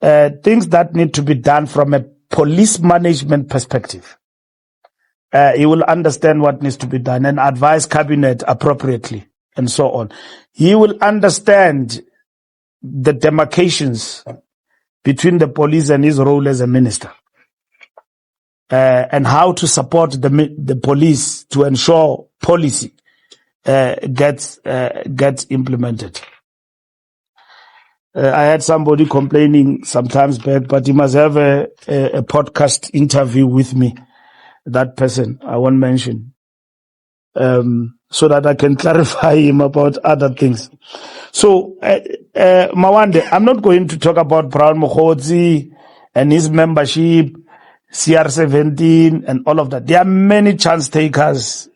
S1: things that need to be done from a police management perspective. He will understand what needs to be done and advise cabinet appropriately and so on. He will understand the demarcations between the police and his role as a minister, and how to support the police to ensure policy gets implemented. I had somebody complaining sometimes back, but he must have a podcast interview with me. That person I won't mention, so that I can clarify him about other things. So, Mawande, I'm not going to talk about Brown Mokhodzi and his membership, CR17 and all of that. There are many chance takers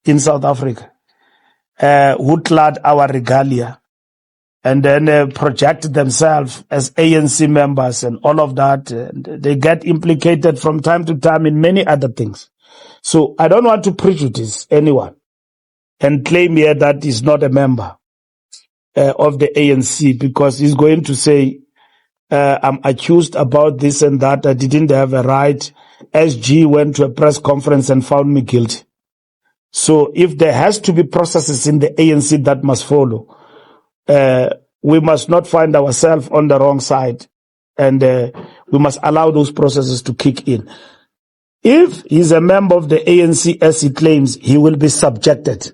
S1: in South Africa who clad our regalia and then project themselves as ANC members and all of that. And they get implicated from time to time in many other things. So I don't want to prejudice anyone and claim here that he's not a member of the ANC, because he's going to say, I'm accused about this and that. I didn't have a right. SG went to a press conference and found me guilty. So if there has to be processes in the ANC that must follow, we must not find ourselves on the wrong side, and we must allow those processes to kick in. If he's a member of the ANC, as he claims, he will be subjected.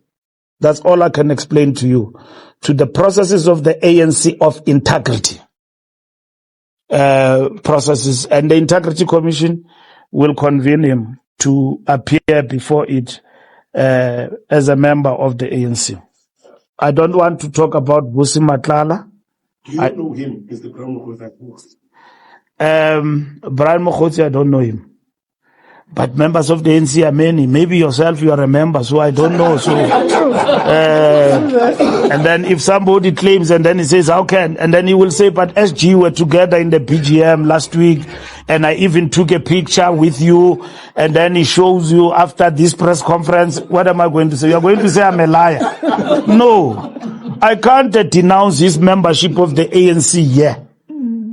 S1: That's all I can explain to you, to the processes of the ANC of integrity processes, and the Integrity Commission will convene him to appear before it as a member of the ANC. I don't want to talk about Busi Matlala.
S4: Do you know him? Is the Brown Mokhodzi?
S1: Brian Mokhodzi, I don't know him. But members of the ANC are many. Maybe yourself, you are a member, so I don't know. So, and then if somebody claims and then he says, how can? And then he will say, but SG were together in the BGM last week, and I even took a picture with you, and then he shows you after this press conference. What am I going to say? You're going to say I'm a liar. No, I can't denounce his membership of the ANC here.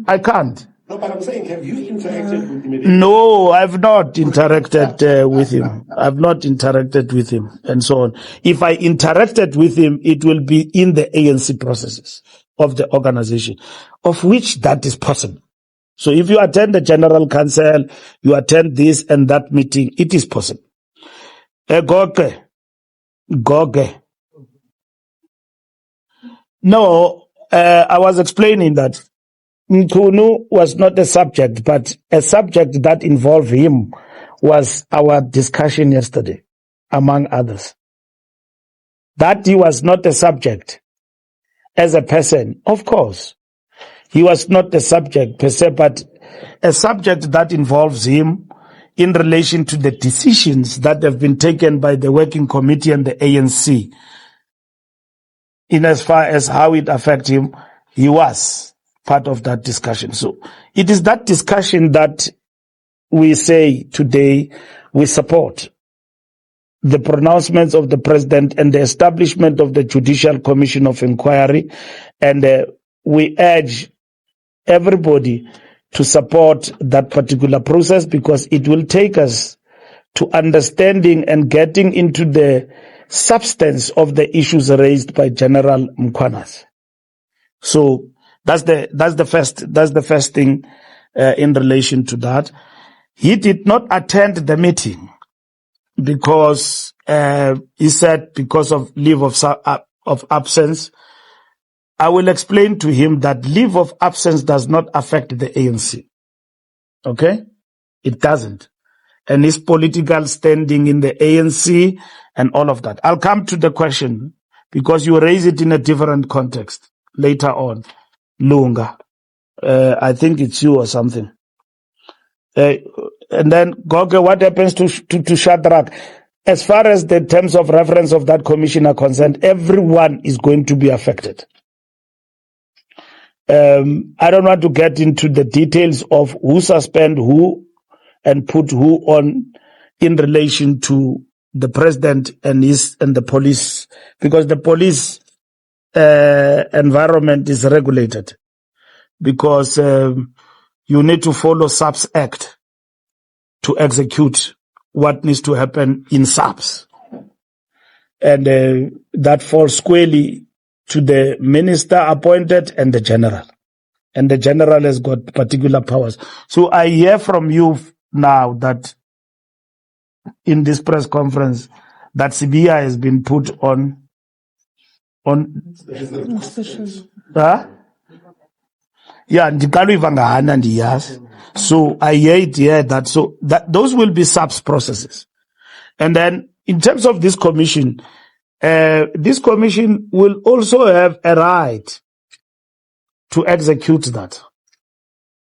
S1: I can't.
S4: No, but I'm saying, have you interacted with him?
S1: No, I've not interacted with him. I've not interacted with him and so on. If I interacted with him, it will be in the ANC processes of the organization, of which that is possible. So if you attend the General Council, you attend this and that meeting, it is possible. Goge. No, I was explaining that Mkhunu was not a subject, but a subject that involved him was our discussion yesterday, among others. That he was not a subject as a person, of course. He was not a subject per se, but a subject that involves him in relation to the decisions that have been taken by the Working Committee and the ANC. In as far as how it affects him, he was part of that discussion. So it is that discussion that we say today we support the pronouncements of the president and the establishment of the Judicial Commission of Inquiry, and we urge everybody to support that particular process, because it will take us to understanding and getting into the substance of the issues raised by General Mkhwanazi. So that's the first thing in relation to that. He did not attend the meeting because he said because of leave of absence. I will explain to him that leave of absence does not affect the ANC. Okay? It doesn't. And his political standing in the ANC and all of that. I'll come to the question because you raise it in a different context later on. Lunga. I think it's you or something. And then, Goge, what happens to Shadrach? As far as the terms of reference of that commission are concerned, everyone is going to be affected. I don't want to get into the details of who suspend who and put who on in relation to the president and the police, because the police environment is regulated, because you need to follow SAPS Act to execute what needs to happen in SAPS, and that falls squarely to the minister appointed and the general. And the general has got particular powers. So I hear from you now that in this press conference that Sibia has been put on huh? Yeah, so I hear it here that those will be SAPS processes. And then in terms of this commission will also have a right to execute that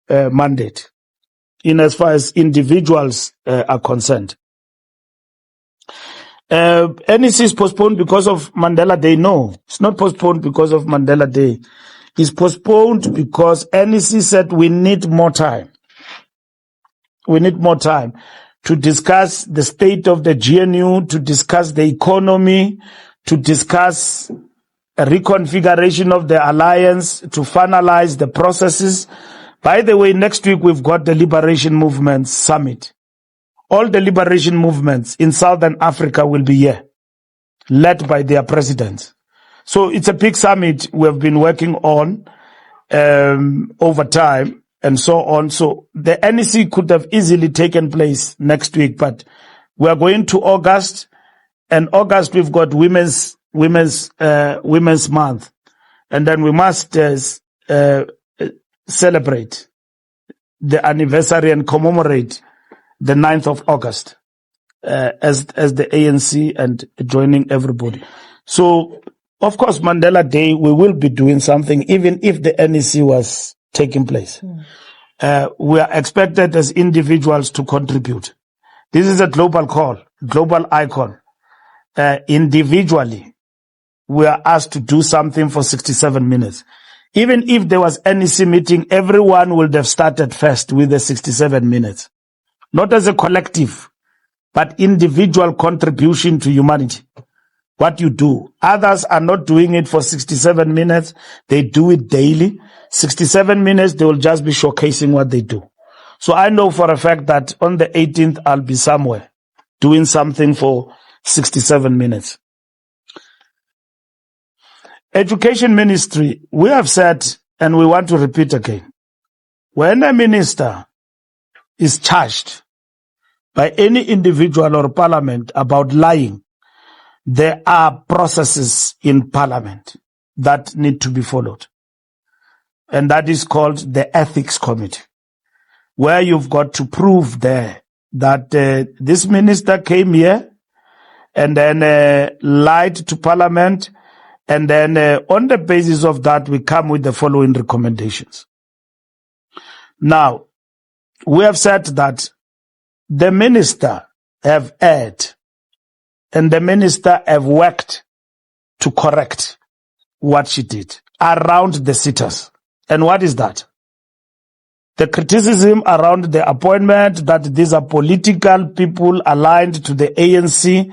S1: mandate in as far as individuals are concerned. NEC is postponed because of Mandela Day. No, it's not postponed because of Mandela Day. It's postponed because NEC said we need more time. We need more time to discuss the state of the GNU, to discuss the economy, to discuss a reconfiguration of the alliance, to finalize the processes. By the way, next week we've got the Liberation Movement Summit. All the liberation movements in Southern Africa will be here, led by their presidents. So it's a big summit we have been working on over time and so on. So the NEC could have easily taken place next week, but we are going to August, and August we've got Women's Month, and then we must celebrate the anniversary and commemorate the 9th of August as the ANC and joining everybody. So, of course, Mandela Day, we will be doing something, even if the NEC was taking place. We are expected as individuals to contribute. This is a global call, global icon. Individually, we are asked to do something for 67 minutes. Even if there was NEC meeting, everyone would have started first with the 67 minutes. Not as a collective, but individual contribution to humanity. What you do. Others are not doing it for 67 minutes. They do it daily. 67 minutes, they will just be showcasing what they do. So I know for a fact that on the 18th, I'll be somewhere doing something for 67 minutes. Education Ministry, we have said, and we want to repeat again, when a minister is charged by any individual or parliament about lying, there are processes in parliament that need to be followed. And that is called the Ethics Committee, where you've got to prove there that this minister came here and then lied to parliament, and then on the basis of that, we come with the following recommendations. Now, we have said that the minister have erred and the minister have worked to correct what she did around the sitters. And what is that? The criticism around the appointment, that these are political people aligned to the ANC,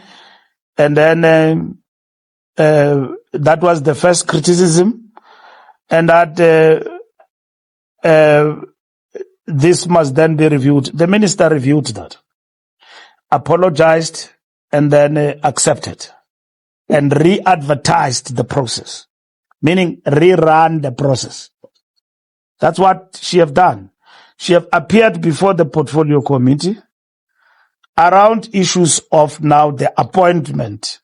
S1: and then that was the first criticism, and that this must then be reviewed. The minister reviewed that, apologized, and then accepted and re-advertised the process, meaning rerun the process. That's what she have done. She have appeared before the portfolio committee around issues of now the appointment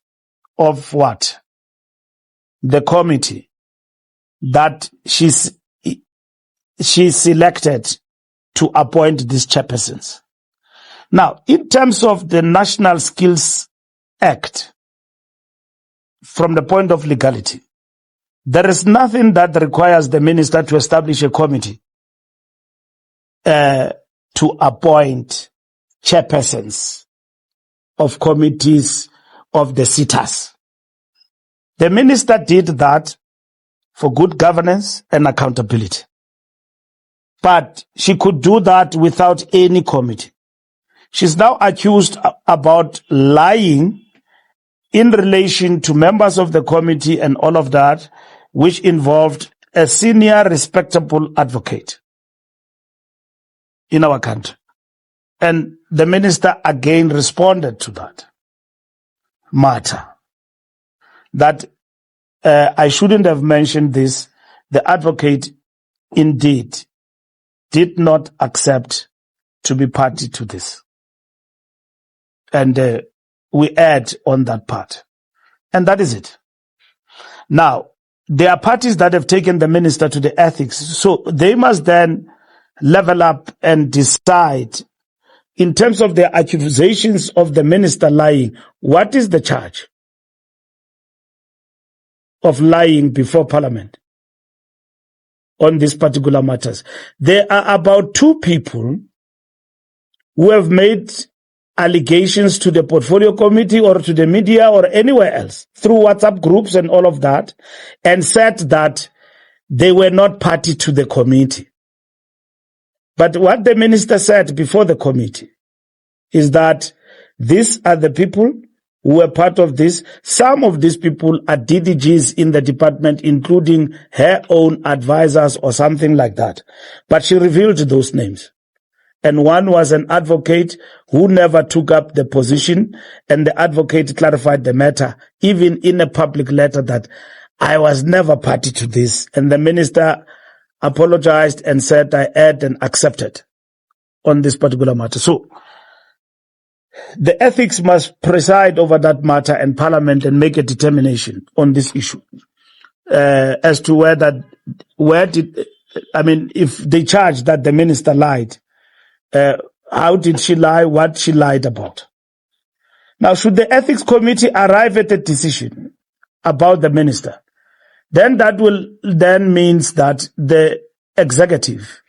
S1: of what? The committee that she selected to appoint these chairpersons. Now, in terms of the National Skills Act, from the point of legality, there is nothing that requires the minister to establish a committee to appoint chairpersons of committees of the sitters. The minister did that for good governance and accountability. But she could do that without any committee. She's now accused about lying in relation to members of the committee and all of that, which involved a senior respectable advocate in our country. And the minister again responded to that matter. That I shouldn't have mentioned this. The advocate indeed did not accept to be party to this. And we add on that part. And that is it. Now, there are parties that have taken the minister to the ethics. So they must then level up and decide in terms of the accusations of the minister lying, what is the charge of lying before Parliament on these particular matters? There are about 2 people who have made allegations to the portfolio committee or to the media or anywhere else through WhatsApp groups and all of that, and said that they were not party to the committee. But what the minister said before the committee is that these are the people who were part of this. Some of these people are DDGs in the department, including her own advisors or something like that. But she revealed those names. And one was an advocate who never took up the position, and the advocate clarified the matter, even in a public letter, that I was never party to this. And the minister apologized and said, I had and accepted on this particular matter. So the ethics must preside over that matter and Parliament and make a determination on this issue as to if they charge that the minister lied, how did she lie, what she lied about. Now, should the ethics committee arrive at a decision about the minister, then that will then means that the executive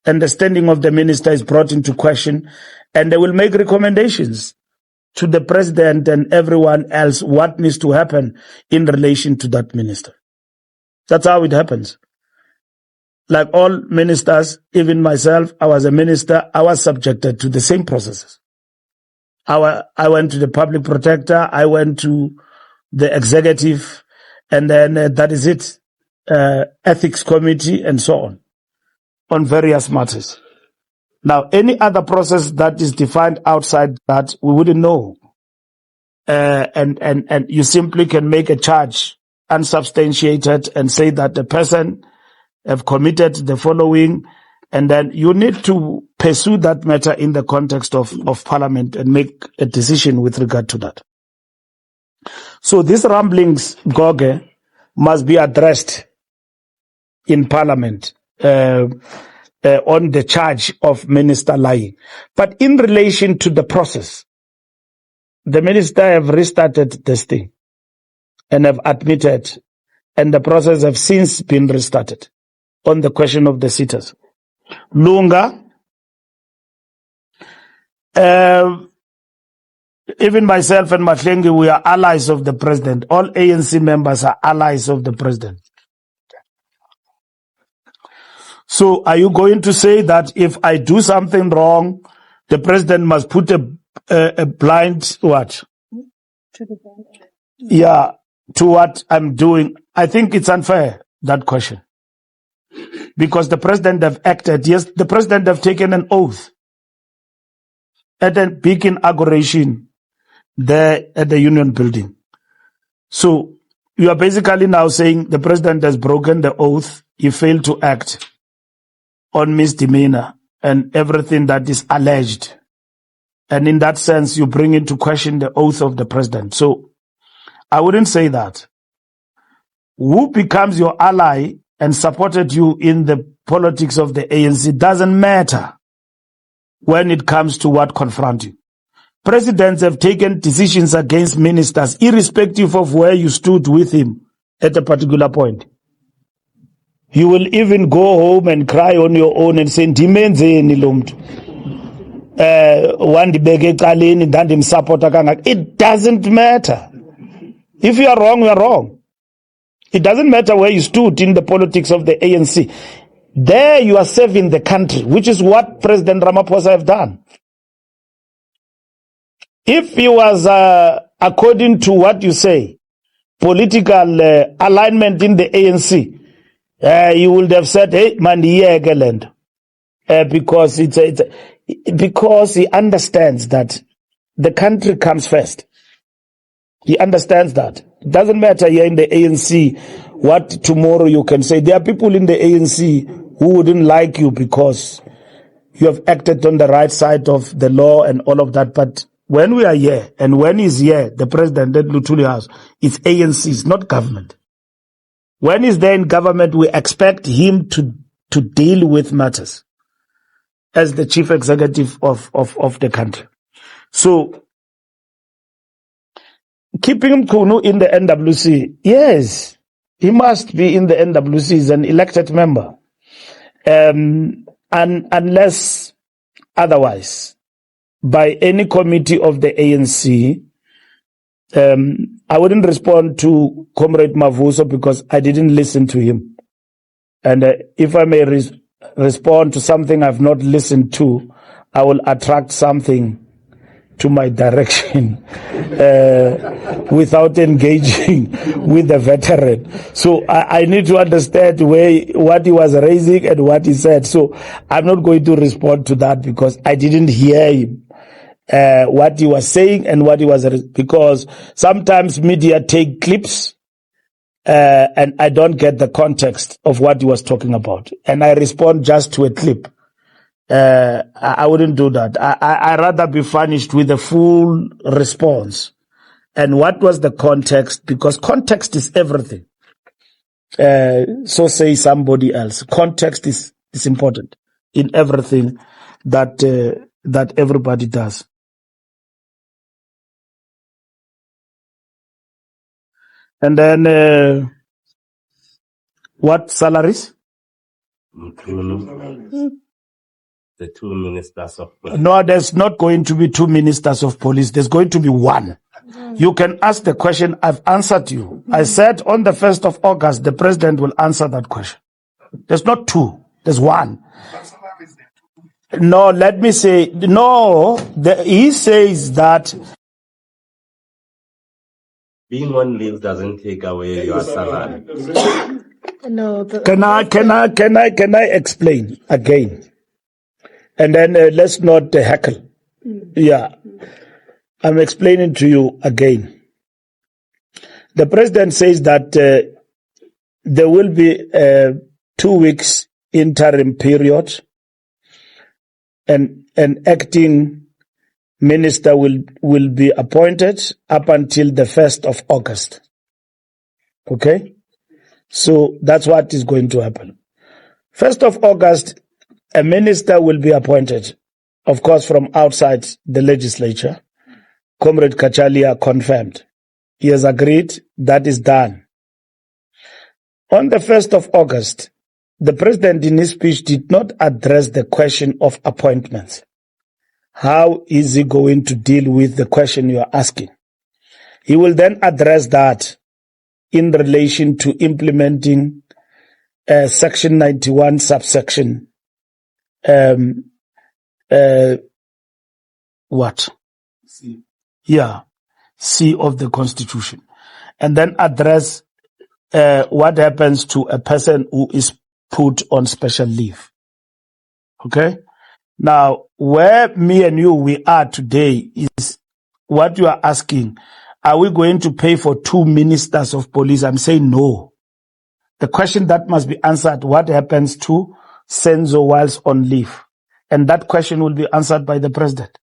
S1: and the standing of the minister is brought into question, and they will make recommendations to the president and everyone else what needs to happen in relation to that minister. That's how it happens. Like all ministers, even myself, I was a minister, I was subjected to the same processes. I went to the public protector, I went to the executive, and then that is it, ethics committee and so on various matters. Now, any other process that is defined outside that, we wouldn't know. And you simply can make a charge unsubstantiated and say that the person have committed the following, and then you need to pursue that matter in the context of Parliament and make a decision with regard to that. So these rumblings, Goge, must be addressed in Parliament on the charge of minister lying. But in relation to the process, the minister have restarted this thing and have admitted, and the process have since been restarted on the question of the sitters. Lunga, even myself and Mahlengi, we are allies of the president. All ANC members are allies of the president. So are you going to say that if I do something wrong, the president must put a blind what? Yeah, to what I'm doing? I think it's unfair, that question. because the president have acted. Yes, the president have taken an oath at a big inauguration there at the Union Building. So you are basically now saying the president has broken the oath. He failed to act on misdemeanor and everything that is alleged. And in that sense, you bring into question the oath of the president. So I wouldn't say that. Who becomes your ally and supported you in the politics of the ANC doesn't matter when it comes to what confronts you. Presidents have taken decisions against ministers, irrespective of where you stood with him at a particular point. You will even go home and cry on your own and say, "Ndimenzeni lo mntu? Wandibeke ecaleni ndandimsupporta kangaka." It doesn't matter. If you are wrong, you are wrong. It doesn't matter where you stood in the politics of the ANC. There you are serving the country, which is what President Ramaphosa have done. If he was, according to what you say, political alignment in the ANC, he would have said, "Hey, man, because because he understands that the country comes first. He understands that. It doesn't matter here in the ANC what tomorrow you can say. There are people in the ANC who wouldn't like you because you have acted on the right side of the law and all of that. But when we are here, and when he's here, the president at Luthuli House, it's ANC, it's not government. When he's there in government, we expect him to deal with matters as the chief executive of the country. So, keeping Mkhunu in the NWC, yes, he must be in the NWC as an elected member. And unless otherwise, by any committee of the ANC, I wouldn't respond to Comrade Mavuso because I didn't listen to him. And if I may respond to something I've not listened to, I will attract something to my direction without engaging with the veteran. So I need to understand what he was raising and what he said. So I'm not going to respond to that because I didn't hear him. What he was saying and what he was, because sometimes media take clips and I don't get the context of what he was talking about, and I respond just to a clip. I wouldn't do that. I rather be furnished with a full response and what was the context, because context is everything. So say somebody else. Context is important in everything that everybody does. And then, what salaries?
S9: The two ministers of police.
S1: No, there's not going to be two ministers of police. There's going to be one. You can ask the question. I've answered you. I said on the 1st of August, the president will answer that question. There's not two. There's one. No, let me say, no, he says that
S9: Being on leave doesn't take away your salary.
S3: No.
S1: Can I explain again? And then let's not heckle. Yeah. I'm explaining to you again. The president says that there will be 2 weeks interim period and an acting minister will be appointed up until the 1st of August. Okay? So that's what is going to happen. 1st of August, a minister will be appointed, of course, from outside the legislature. Comrade Kachalia confirmed. He has agreed. That is done. On the 1st of August, the president in his speech did not address the question of appointments. How is he going to deal with the question you are asking? He will then address that in relation to implementing Section 91, subsection what? C. Yeah, C of the Constitution. And then address what happens to a person who is put on special leave. Okay? Now, where me and you we are today is what you are asking. Are we going to pay for 2 ministers of police? I'm saying no. The question that must be answered, what happens to Senzo whilst on leave? And that question will be answered by the president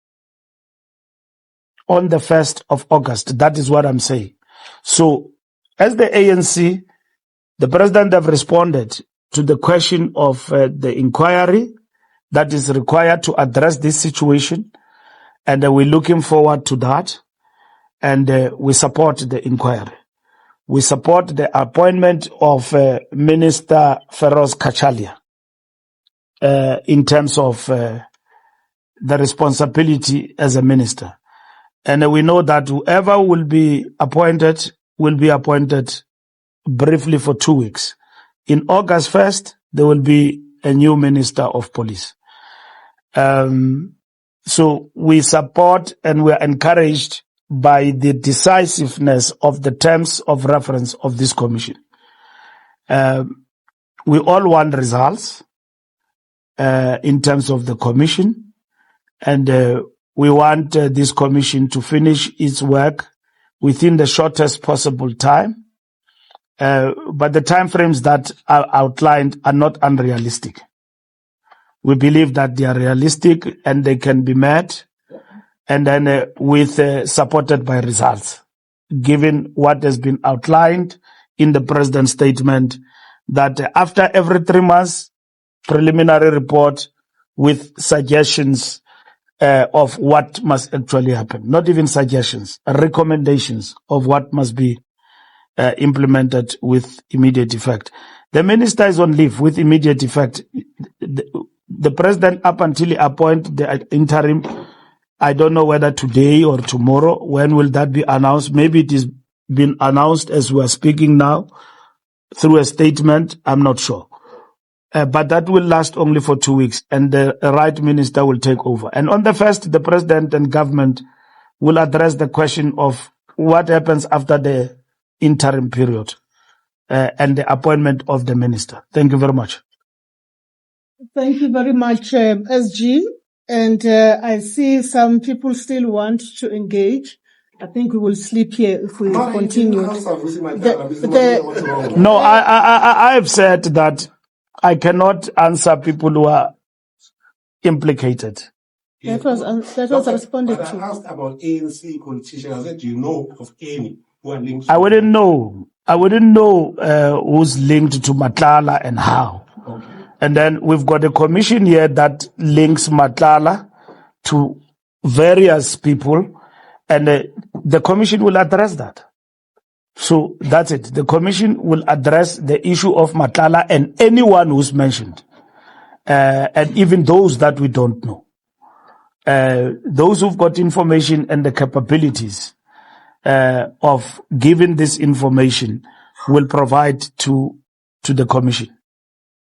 S1: on the 1st of August. That is what I'm saying. So, as the ANC, the president have responded to the question of the inquiry that is required to address this situation. And we're looking forward to that. And we support the inquiry. We support the appointment of Minister Feroz Kachalia in terms of the responsibility as a minister. And we know that whoever will be appointed briefly for 2 weeks. In August 1st, there will be a new minister of police. So we support and we are encouraged by the decisiveness of the terms of reference of this commission. We all want results in terms of the commission, and we want this commission to finish its work within the shortest possible time. But the timeframes that are outlined are not unrealistic. We believe that they are realistic and they can be met, and then supported by results, given what has been outlined in the president's statement that after every 3 months, preliminary report with suggestions of what must actually happen. Not even suggestions, recommendations of what must be implemented with immediate effect. The minister is on leave with immediate effect. The president, up until he appoint the interim, I don't know whether today or tomorrow, when will that be announced? Maybe it is been announced as we are speaking now through a statement. I'm not sure. But that will last only for 2 weeks, and the right minister will take over. And on the 1st, the president and government will address the question of what happens after the interim period and the appointment of the minister. Thank you very much.
S3: Thank you very much, SG. And I see some people still want to engage. I think we will sleep here if we continue.
S1: No, I have said that I cannot answer people who are implicated.
S3: That was responded
S4: But I
S3: to.
S4: asked about ANC politicians. I said, do you know of any who are linked?
S1: I wouldn't know. Who's linked to Matlala and how.
S4: Okay.
S1: And then we've got a commission here that links Matlala to various people, and the commission will address that. So that's it. The commission will address the issue of Matlala and anyone who's mentioned, and even those that we don't know. Those who've got information and the capabilities of giving this information will provide to the commission.